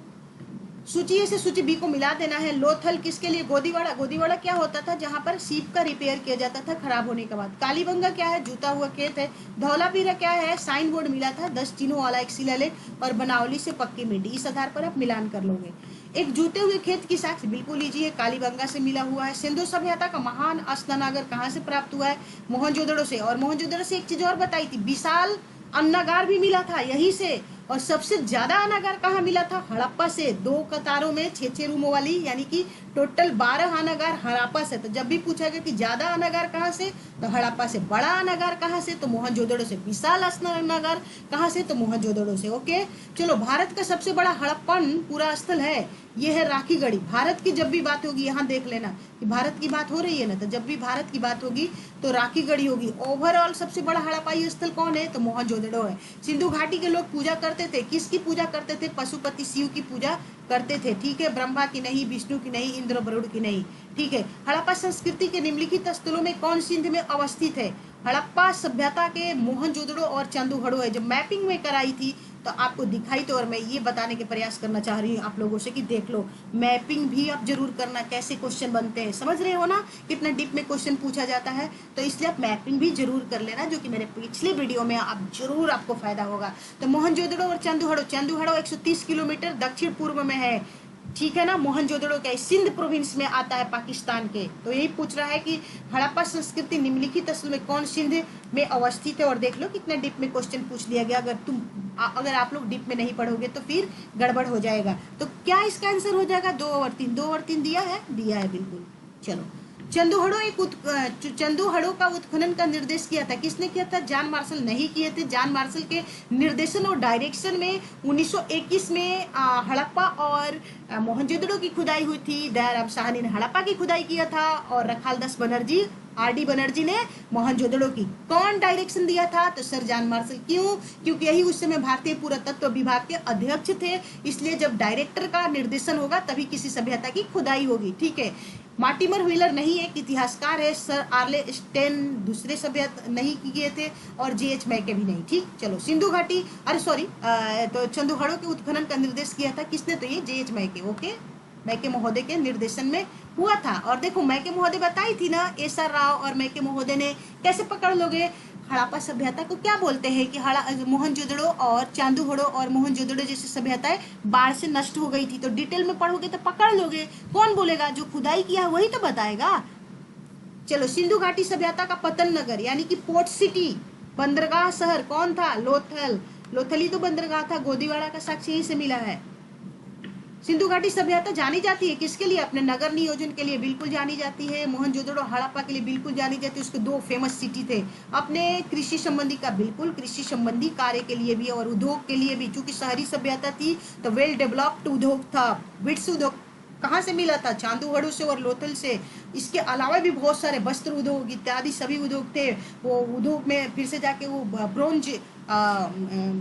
A: सूची ए से सूची बी को मिला देना है। लोथल किसके लिए? गोदीवाड़ा। गोदीवाड़ा क्या होता था? जहां पर सीप का रिपेयर किया जाता था खराब होने के बाद। कालीबंगा क्या है? जूता हुआ खेत है। धौलावीरा क्या है? साइन बोर्ड मिला था 10 चिन्हों वाला एक शिलालेख और बनावली से पक्की मिट्टी। इस आधार पर आप मिलान कर लोगे। एक जूते हुए खेत की साक्ष्य बिल्कुल लीजिए, कालीबंगा से मिला हुआ है। सिंधु सभ्यता का महान स्नानागार कहाँ से प्राप्त हुआ है? मोहनजोदड़ो से। और मोहनजोदड़ो से एक चीज और बताई थी, विशाल अन्नागार भी मिला था यहीं से। और सबसे ज्यादा अनागार कहाँ मिला था? हड़प्पा से। 2 कतारों में 6-6 रूमों वाली, यानी कि टोटल 12 अनागार हड़प्पा से। तो जब भी पूछा गया कि ज्यादा अनागार कहाँ से, तो हड़प्पा से। बड़ा अनागार कहाँ से? तो मोहनजोदड़ो से। विशाल अनागार कहाँ से? तो मोहनजोदड़ो से। ओके, चलो, भारत का सबसे बड़ा हड़प्पन पूरा स्थल है, ये है राखीगढ़ी। भारत की जब भी बात होगी, यहाँ देख लेना कि भारत की बात हो रही है ना, तो जब भी भारत की बात होगी तो राखीगढ़ी होगी। ओवरऑल सबसे बड़ा हड़प्पाई स्थल कौन है? तो मोहनजोदड़ो है। सिंधु घाटी के लोग पूजा करते थे, किसकी पूजा करते थे? पशुपति शिव की पूजा करते थे। ठीक है, ब्रह्मा की नहीं, विष्णु की नहीं, इंद्र वरुण की नहीं। ठीक है। हड़प्पा संस्कृति के निम्नलिखित स्थलों में कौन सिंध में अवस्थित है? हड़प्पा सभ्यता के मोहनजोदड़ो और चंदूगढ़ो है। जब मैपिंग में कराई थी तो आपको दिखाई तो, और मैं ये बताने के प्रयास करना चाह रही हूँ आप लोगों से कि देख लो, मैपिंग भी आप जरूर करना, कैसे क्वेश्चन बनते हैं, समझ रहे हो ना कितना डीप में क्वेश्चन पूछा जाता है। तो इसलिए आप मैपिंग भी जरूर कर लेना, जो कि मेरे पिछले वीडियो में आप जरूर आपको फायदा होगा। तो मोहनजोदड़ो और चंदूहड़ो 130 किलोमीटर दक्षिण पूर्व में है, ठीक है ना। मोहनजोदड़ो क्या सिंध प्रोविंस में आता है पाकिस्तान के। तो यही पूछ रहा है कि हड़प्पा संस्कृति निम्नलिखित स्थल में कौन सिंध में अवस्थित है। और देख लो कितना डीप में क्वेश्चन पूछ लिया गया। अगर आप लोग डीप में नहीं पढ़ोगे तो फिर गड़बड़ हो जाएगा। तो क्या इसका आंसर हो जाएगा 2 और 3। 2 और 3 दिया है बिल्कुल। चलो, चंदूहड़ो का उत्खनन का निर्देश किया था, किसने किया था? जॉन मार्शल नहीं किए थे। जॉन मार्शल के निर्देशन और डायरेक्शन में 1921 में हड़प्पा और मोहनजोदड़ो की खुदाई हुई थी। दयाराम साहनी ने हड़प्पा की खुदाई किया था और रखालदास बनर्जी, आर.डी. बनर्जी ने मोहनजोदड़ो की। कौन डायरेक्शन दिया था? तो सर जॉन मार्शल। क्यों? क्योंकि यही उस समय भारतीय पुरातत्व विभाग के अध्यक्ष थे। इसलिए जब डायरेक्टर का निर्देशन होगा तभी किसी सभ्यता की खुदाई होगी, ठीक है। मार्टिमर व्हीलर नहीं एक इतिहासकार है। सर आर्ले स्टेन दूसरे सभ्यता नहीं किए थे, और J.H. मैके भी नहीं, ठीक। चलो, सिंधु घाटी, अरे सॉरी, तो चंदूहड़ो के उत्खनन का निर्देश किया था किसने? तो ये J.H. मैके, ओके, मैके महोदय के निर्देशन में हुआ था। और देखो मैके महोदय बताई थी ना, एस.आर. राव और मैके महोदय ने। कैसे पकड़ लोगे? हड़प्पा सभ्यता को क्या बोलते हैं कि मोहनजोदड़ो और चांदूहड़ो और मोहनजोदड़ो जैसी सभ्यताएं बाढ़ से नष्ट हो गई थी। तो डिटेल में पढ़ोगे तो पकड़ लोगे। कौन बोलेगा? जो खुदाई किया वही तो बताएगा। चलो, सिंधु घाटी सभ्यता का पतन नगर यानी कि पोर्ट सिटी, बंदरगाह शहर कौन था? लोथल। लोथल ही तो बंदरगाह था। गोदीवाड़ा का साक्ष्य यहीं से मिला है। सिंधु घाटी सभ्यता जानी जाती है किसके लिए? अपने नगर नियोजन के लिए बिल्कुल जानी जाती है। मोहनजोदड़ो हड़प्पा के लिए बिल्कुल जानी जाती है। उसके 2 फेमस सिटी थे। अपने कृषि संबंधी का बिल्कुल कृषि संबंधी कार्य के लिए भी और उद्योग के लिए भी, चूंकि शहरी सभ्यता थी तो वेल डेवलप्ड उद्योग था। विट्स उद्योग कहाँ से मिला था? चांदूहड़ो से और लोथल से। इसके अलावा भी बहुत सारे वस्त्र उद्योग इत्यादि सभी उद्योग थे। वो उद्योग में फिर से जाके वो ब्रोंज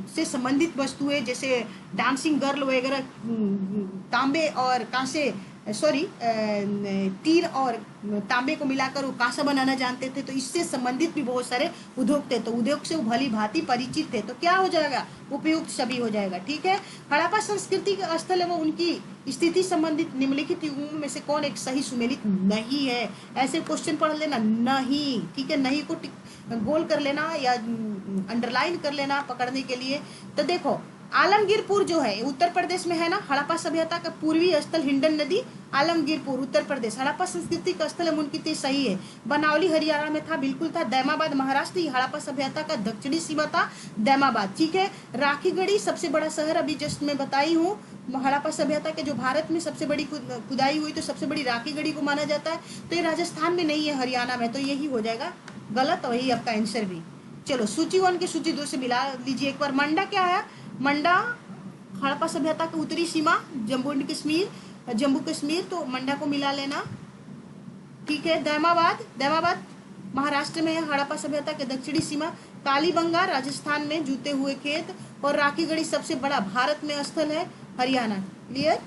A: से संबंधित वस्तुएं जैसे डांसिंग गर्ल वगैरह, तांबे और कांसे, सॉरी, तीर और तांबे को मिलाकर वो कांसा बनाना जानते थे। तो इससे संबंधित भी बहुत सारे उद्योग थे। तो उद्योग से वो भली भांति परिचित थे। तो क्या हो जाएगा? उपयुक्त सभी हो जाएगा, ठीक है। हड़प्पा संस्कृति के स्थल एवं उनकी स्थिति संबंधित निम्नलिखित युगों में से कौन एक सही सुमेलित नहीं है? ऐसे क्वेश्चन पढ़ लेना, नहीं, ठीक है। नहीं को गोल कर लेना या अंडरलाइन कर लेना पकड़ने के लिए। तो देखो, आलमगीरपुर जो है उत्तर प्रदेश में है ना। हड़प्पा सभ्यता का पूर्वी स्थल हिंडन नदी, आलमगीरपुर उत्तर प्रदेश। हड़प्पा संस्कृति का स्थल उनकी सही है। बनावली हरियाणा में था, बिल्कुल था। दैमाबाद महाराष्ट्र, हड़प्पा सभ्यता का दक्षिणी सीमा था दैमाबाद, ठीक है। राखीगढ़ी सबसे बड़ा शहर, अभी जस्ट मैं बताई हूँ। हड़प्पा सभ्यता के जो भारत में सबसे बड़ी खुदाई हुई तो सबसे बड़ी राखीगढ़ी को माना जाता है। तो ये राजस्थान में नहीं है, हरियाणा में। तो यही हो जाएगा गलत, वही आपका आंसर भी। चलो, सूची 1 की सूची 2 से मिला लीजिए एक बार। मंडा क्या है? मंडा हड़प्पा सभ्यता की उत्तरी सीमा, जम्मू कश्मीर, तो मंडा को मिला लेना, ठीक है। दैमाबाद महाराष्ट्र में है। हड़प्पा सभ्यता के दक्षिणी सीमा। कालीबंगा राजस्थान में, जूते हुए खेत। और राखीगढ़ी सबसे बड़ा भारत में स्थल है, हरियाणा। क्लियर?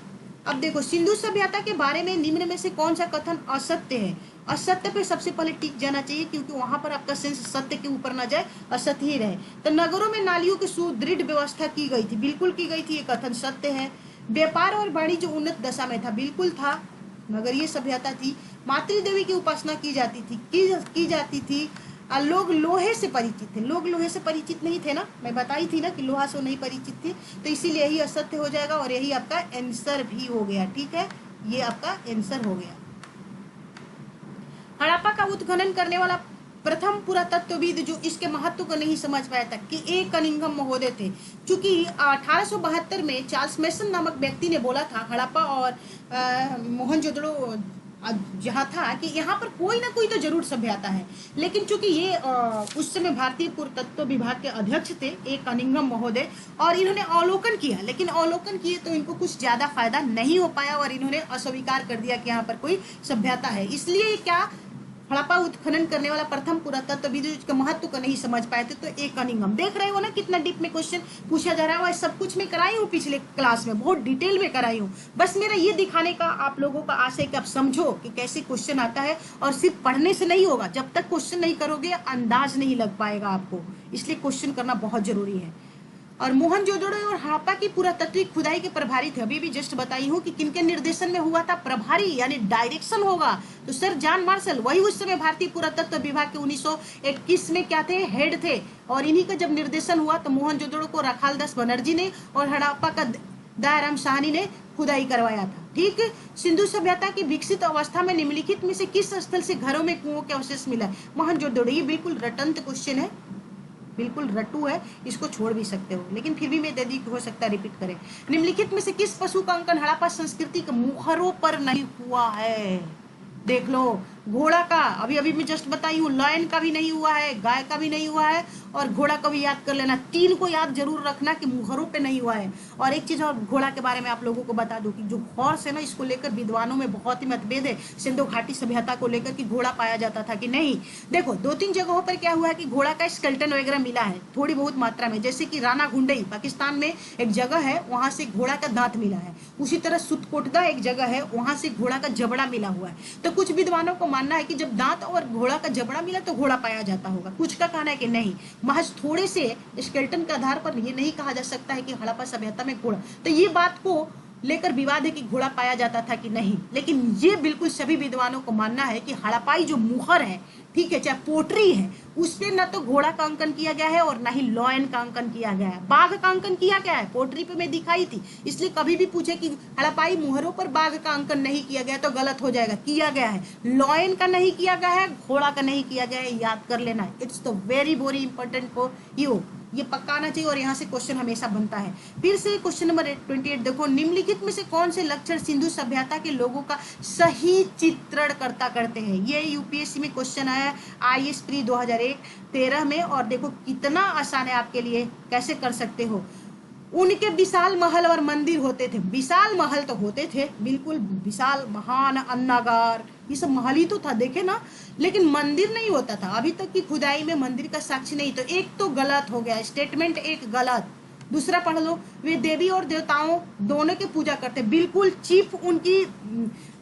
A: अब देखो, सिंधु सभ्यता के बारे में निम्न में से कौन सा कथन असत्य है? असत्य पे सबसे पहले टिक जाना चाहिए, क्योंकि वहां पर आपका सेंस सत्य के ऊपर ना जाए, असत्य ही रहे। तो नगरों में नालियों की सुदृढ़ व्यवस्था की गई थी, बिल्कुल की गई थी, ये कथन सत्य है। व्यापार और वाणिज्य उन्नत दशा में था, बिल्कुल था, नगरीय सभ्यता थी। मातृ देवी की उपासना की जाती थी। लोग लोहे से परिचित थे। लोग लोहे से परिचित नहीं थे ना, मैं बताई थी ना कि लोहा से नहीं परिचित थे। तो इसीलिए यही असत्य हो जाएगा और यही आपका आंसर भी हो गया, ठीक है। ये आपका आंसर हो गया। हड़प्पा का उत्खनन करने वाला प्रथम पुरातत्वविद जो इसके महत्व को नहीं समझ पाया था कि ए कनिंघम महोदय थे। चूंकि 1872 में चार्ल्स मेसन नामक व्यक्ति ने बोला था हड़प्पा और मोहनजोदड़ो जहाँ था कि यहाँ पर कोई ना कोई तो जरूर सभ्यता है। लेकिन चूंकि ये उस समय भारतीय पुरातत्व विभाग के अध्यक्ष थे ए कनिंघम महोदय, और इन्होंने अवलोकन किया, लेकिन अवलोकन किए तो इनको कुछ ज्यादा फायदा नहीं हो पाया और इन्होंने अस्वीकार कर दिया कि यहाँ पर कोई सभ्यता है। इसलिए क्या हड़प्पा उत्खनन करने वाला प्रथम पुरातत्वविद के महत्व को नहीं समझ पाए थे। तो एक कनिंघम, देख रहे हो ना कितना डीप में क्वेश्चन पूछा जा रहा है। सब कुछ मैं कराई हूँ पिछले क्लास में, बहुत डिटेल में कराई हूँ। बस मेरा ये दिखाने का आप लोगों का आशय कि आप समझो कि कैसे क्वेश्चन आता है, और सिर्फ पढ़ने से नहीं होगा। जब तक क्वेश्चन नहीं करोगे अंदाज नहीं लग पाएगा आपको, इसलिए क्वेश्चन करना बहुत जरूरी है। और मोहनजोदड़ो और हड़प्पा की पुरातत्विक खुदाई के प्रभारी थे। अभी भी जस्ट बताई हूँ कि किनके निर्देशन में हुआ था, प्रभारी यानी डायरेक्शन होगा तो सर जॉन मार्शल, वही उस समय भारतीय पुरातत्व विभाग के 1921 में क्या थे, हेड थे। और इन्हीं का जब निर्देशन हुआ तो मोहनजोदड़ो को रखालदास बनर्जी ने और हड़प्पा का दयाराम साहनी ने खुदाई करवाया था। ठीक है। सिंधु सभ्यता की विकसित अवस्था में निम्नलिखित में से किस स्थल से घरों में कुओं के अवशेष मिला है? मोहनजोदड़ो। ये बिल्कुल रटंत क्वेश्चन है, बिल्कुल रटू है, इसको छोड़ भी सकते हो, लेकिन फिर भी मैं दे दी, हो सकता है रिपीट करें। निम्नलिखित में से किस पशु का अंकन हड़प्पा संस्कृति के मुखरों पर नहीं हुआ है? देख लो, घोड़ा का अभी अभी मैं जस्ट बताई हूँ, लायन का भी नहीं हुआ है, गाय का भी नहीं हुआ है, और घोड़ा का भी याद कर लेना। तीन को याद जरूर रखना कि मुहरों पे नहीं हुआ है। और एक चीज और घोड़ा के बारे में आप लोगों को बता दूं कि जो हॉर्स है ना, इसको लेकर विद्वानों में बहुत ही मतभेद है। सिंधु घाटी सभ्यता को लेकर कि घोड़ा पाया जाता था कि नहीं। देखो, 2-3 जगहों पर क्या हुआ है कि घोड़ा का स्केलेटन वगैरह मिला है थोड़ी बहुत मात्रा में, जैसे कि राना घुंडई पाकिस्तान में एक जगह है, वहां से घोड़ा का दांत मिला है। उसी तरह सुतकोटदा एक जगह है, वहां से घोड़ा का जबड़ा मिला हुआ है। तो कुछ विद्वानों को मानना है कि जब दांत और घोड़ा का जबड़ा मिला तो घोड़ा पाया जाता होगा। कुछ का कहना है कि नहीं, महज थोड़े से स्केलेटन के आधार पर ये नहीं कहा जा सकता है कि हड़प्पा सभ्यता में घोड़ा। तो ये बात को लेकर विवाद है कि घोड़ा पाया जाता था कि नहीं, लेकिन ये बिल्कुल सभी विद्वानों को मानना है कि हड़प्पाई जो मुहर है, ठीक है, चाहे पोट्री है, उस पे न तो घोड़ा का अंकन किया गया है और ना ही लॉयन का अंकन किया गया है। बाघ का अंकन किया गया है, पोट्री पे मैं दिखाई थी, इसलिए कभी भी पूछे कि हड़प्पाई मुहरों पर बाघ का अंकन नहीं किया गया तो गलत हो जाएगा। किया गया है, लॉयन का नहीं किया गया है, घोड़ा का नहीं किया गया है, याद कर लेना। It's the very very important for you, ये पक्का आना चाहिए और यहाँ से क्वेश्चन हमेशा बनता है। फिर से क्वेश्चन नंबर 28 देखो, निम्नलिखित में से कौन से लक्षण सिंधु सभ्यता के लोगों का सही चित्रण करते हैं? ये यूपीएससी में क्वेश्चन आया IAS प्री 2013 में, और देखो कितना आसान है आपके लिए, कैसे कर सकते हो। उनके विशाल महल और मंदिर होते थे। विशाल महल तो होते थे, बिल्कुल विशाल, महान, अन्नागार, ये सब महल ही तो था, देखे ना, लेकिन मंदिर नहीं होता था। अभी तक की खुदाई में मंदिर का साक्ष्य नहीं। तो एक तो गलत हो गया, स्टेटमेंट एक गलत। दूसरा पढ़ लो, वे देवी और देवताओं दोनों की पूजा करते, बिल्कुल चीफ उनकी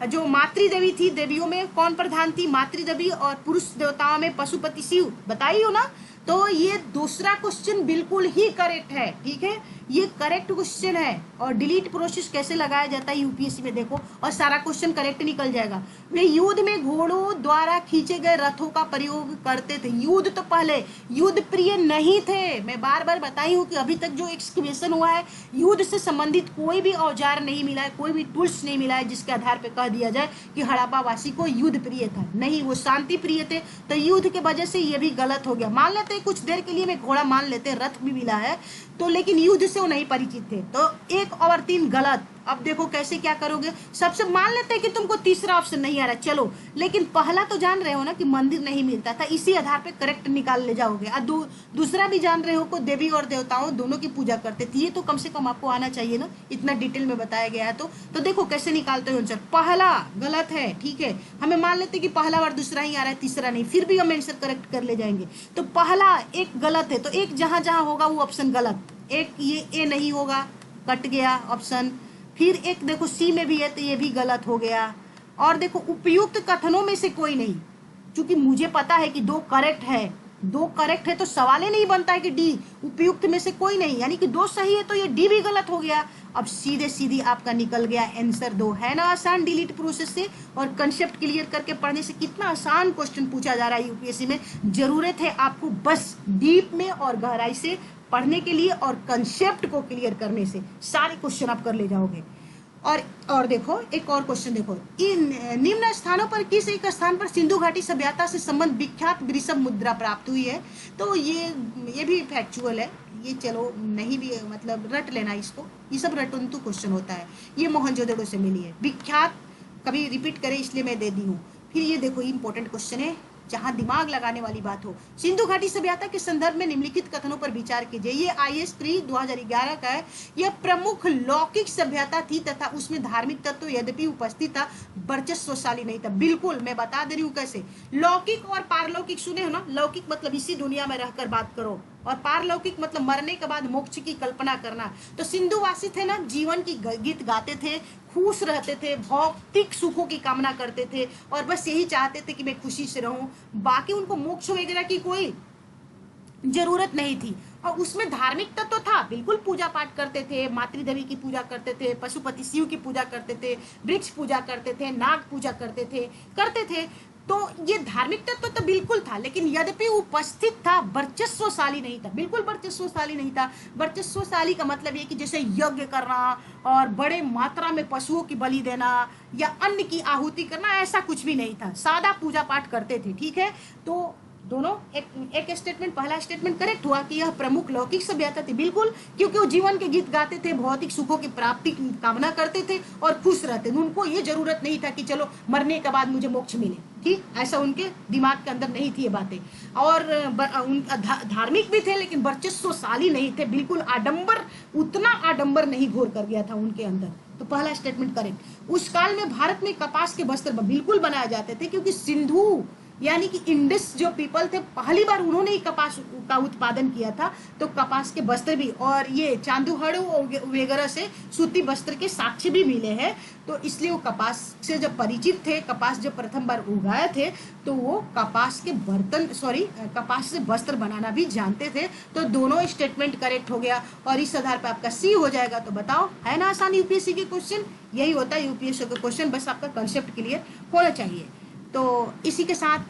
A: जो मातृ देवी थी, देवियों में कौन प्रधान थी? मातृ देवी, और पुरुष देवताओं में पशुपति शिव, बताइए ना। तो ये दूसरा क्वेश्चन बिल्कुल ही करेक्ट है, ठीक है, ये करेक्ट क्वेश्चन है। और डिलीट प्रोसेस कैसे लगाया जाता है यूपीएससी में देखो, और सारा क्वेश्चन करेक्ट निकल जाएगा। वे युद्ध में घोड़ों द्वारा खींचे गए रथों का प्रयोग करते थे। युद्ध तो पहले युद्ध प्रिय नहीं थे। मैं बार बार बताई हूँ कि अभी तक जो एक्सकवेशन हुआ है, युद्ध से संबंधित कोई भी औजार नहीं मिला है, कोई भी टूल्स नहीं मिला है जिसके आधार पर कह दिया जाए कि हड़प्पा वासी को युद्ध प्रिय था। नहीं, वो शांति प्रिय थे। तो युद्ध के वजह से ये भी गलत हो गया। मान लेते कुछ देर के लिए मैं घोड़ा मान लेते, रथ भी मिला है तो, लेकिन युद्ध से वो नहीं परिचित थे। तो 1 और 3 गलत। अब देखो कैसे क्या करोगे। सबसे मान लेते हैं कि तुमको तीसरा ऑप्शन नहीं आ रहा, चलो, लेकिन पहला तो जान रहे हो ना कि मंदिर नहीं मिलता था, इसी आधार पे करेक्ट निकाल ले जाओगे। और दूसरा भी जान रहे हो को देवी और देवताओं दोनों की पूजा करते थे। ये तो कम से कम आपको आना चाहिए ना, इतना डिटेल में बताया गया है। तो देखो कैसे निकालते हो आंसर। पहला गलत है, ठीक है, हमें मान लेते कि पहला और दूसरा ही आ रहा है, तीसरा नहीं, फिर भी हम आंसर करेक्ट कर ले जाएंगे। तो पहला एक गलत है, तो एक जहां जहां होगा वो ऑप्शन गलत। एक ये ए नहीं होगा, कट गया ऑप्शन। फिर एक देखो सी में भी है तो ये भी गलत हो गया। और देखो उपयुक्त कथनों में से कोई नहीं, क्योंकि मुझे पता है कि 2 करेक्ट है, 2 करेक्ट है तो सवाल ही नहीं बनता है कि डी, उपयुक्त में से कोई नहीं, यानी कि 2 सही है तो ये डी भी गलत हो गया। अब सीधे सीधी आपका निकल गया आंसर 2, है ना आसान डिलीट प्रोसेस से। और कंसेप्ट क्लियर करके पढ़ने से कितना आसान क्वेश्चन पूछा जा रहा है यूपीएससी में। जरूरत है आपको बस डीप में और गहराई से पढ़ने के लिए और कंसेप्ट को क्लियर करने से सारे क्वेश्चन आप कर ले जाओगे। और देखो एक और क्वेश्चन देखो, इन निम्न स्थानों पर किस एक स्थान पर सिंधु घाटी सभ्यता से संबंध विख्यात वृषभ मुद्रा प्राप्त हुई है? तो ये भी फैक्चुअल है, ये चलो नहीं भी मतलब रट लेना इसको, ये सब रटंतु क्वेश्चन होता है। ये मोहनजोदड़ो से मिली है, विख्यात कभी रिपीट करे इसलिए मैं दे दी हूँ। फिर ये देखो इंपॉर्टेंट क्वेश्चन है जहां दिमाग लगाने वाली बात हो। सिंधु घाटी सभ्यता के संदर्भ में निम्नलिखित कथनों पर विचार कीजिए। ये IAS प्री 2011 का है। यह प्रमुख लौकिक सभ्यता थी तथा उसमें धार्मिक तत्व यद्यपि उपस्थित था, वर्चस्वशाली नहीं था। बिल्कुल मैं बता दे रही हूँ कैसे। लौकिक और पारलौकिक सुने हो ना, लौकिक मतलब इसी दुनिया में रहकर बात करो, और पारलौकिक मतलब मरने के बाद मोक्ष की कल्पना करना। तो सिंधुवासी थे ना, जीवन की गीत गाते थे, खुश रहते थे, भौतिक सुखों की कामना करते थे और बस यही चाहते थे कि मैं खुशी से रहूं। बाकी उनको मोक्ष वगैरह की कोई जरूरत नहीं थी। और उसमें धार्मिक तत्व तो था, बिल्कुल पूजा पाठ करते थे, मातृदेवी की पूजा करते थे, पशुपति शिव की पूजा करते थे, वृक्ष पूजा करते थे, नाग पूजा करते थे। तो ये धार्मिक तत्व तो बिल्कुल था, लेकिन यद्यपि उपस्थित था, वर्चस्वशाली नहीं था, बिल्कुल वर्चस्वशाली नहीं था। वर्चस्वशाली का मतलब ये कि जैसे यज्ञ करना और बड़े मात्रा में पशुओं की बलि देना या अन्न की आहुति करना, ऐसा कुछ भी नहीं था। सादा पूजा पाठ करते थे, ठीक है। तो दोनों एक स्टेटमेंट, पहला स्टेटमेंट करेक्ट हुआ कि यह प्रमुख लौकिक सभ्यता थी, बिल्कुल, क्योंकि वो जीवन के गीत गाते थे, भौतिक सुखों की प्राप्ति की कामना करते थे और खुश रहते थे। उनको ये जरूरत नहीं था कि चलो मरने के बाद मुझे मोक्ष मिले, ठीक, ऐसा उनके दिमाग के अंदर नहीं थी ये बातें। और धार्मिक भी थे लेकिन वर्चस्वशाली नहीं थे, बिल्कुल आडंबर, उतना आडंबर नहीं घोर कर गया था उनके अंदर। तो पहला स्टेटमेंट करेक्ट। उस काल में भारत में कपास के वस्त्र बिल्कुल बनाए जाते थे, क्योंकि सिंधु यानी कि इंडस जो पीपल थे, पहली बार उन्होंने ही कपास का उत्पादन किया था। तो कपास के वस्त्र भी, और ये चांदूहड़ वगैरह से सूती वस्त्र के साक्ष्य भी मिले हैं। तो इसलिए वो कपास से जब परिचित थे, कपास जब प्रथम बार उगाए थे, तो वो कपास के कपास से वस्त्र बनाना भी जानते थे। तो दोनों स्टेटमेंट करेक्ट हो गया और इस आधार पर आपका सी हो जाएगा। तो बताओ, है ना आसान यूपीएससी के क्वेश्चन? यही होता है यूपीएससी का क्वेश्चन, बस आपका कंसेप्ट क्लियर होना चाहिए। तो इसी के साथ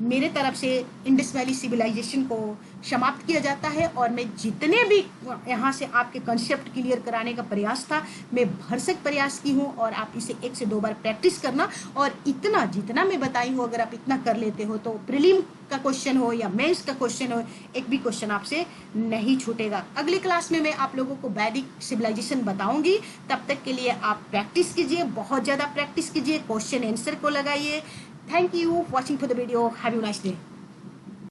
A: मेरे तरफ से इंडस वैली सिविलाइजेशन को समाप्त किया जाता है। और मैं जितने भी यहाँ से आपके कंसेप्ट क्लियर कराने का प्रयास था, मैं भरसक प्रयास की हूँ। और आप इसे 1 से 2 बार प्रैक्टिस करना, और इतना जितना मैं बताई हूँ अगर आप इतना कर लेते हो, तो प्रीलिम का क्वेश्चन हो या मेंस का क्वेश्चन हो, एक भी क्वेश्चन आपसे नहीं छूटेगा। अगली क्लास में मैं आप लोगों को वैदिक सिविलाइजेशन बताऊंगी। तब तक के लिए आप प्रैक्टिस कीजिए, बहुत ज़्यादा प्रैक्टिस कीजिए, क्वेश्चन आंसर को लगाइए। Thank you for watching for the video. Have a nice day.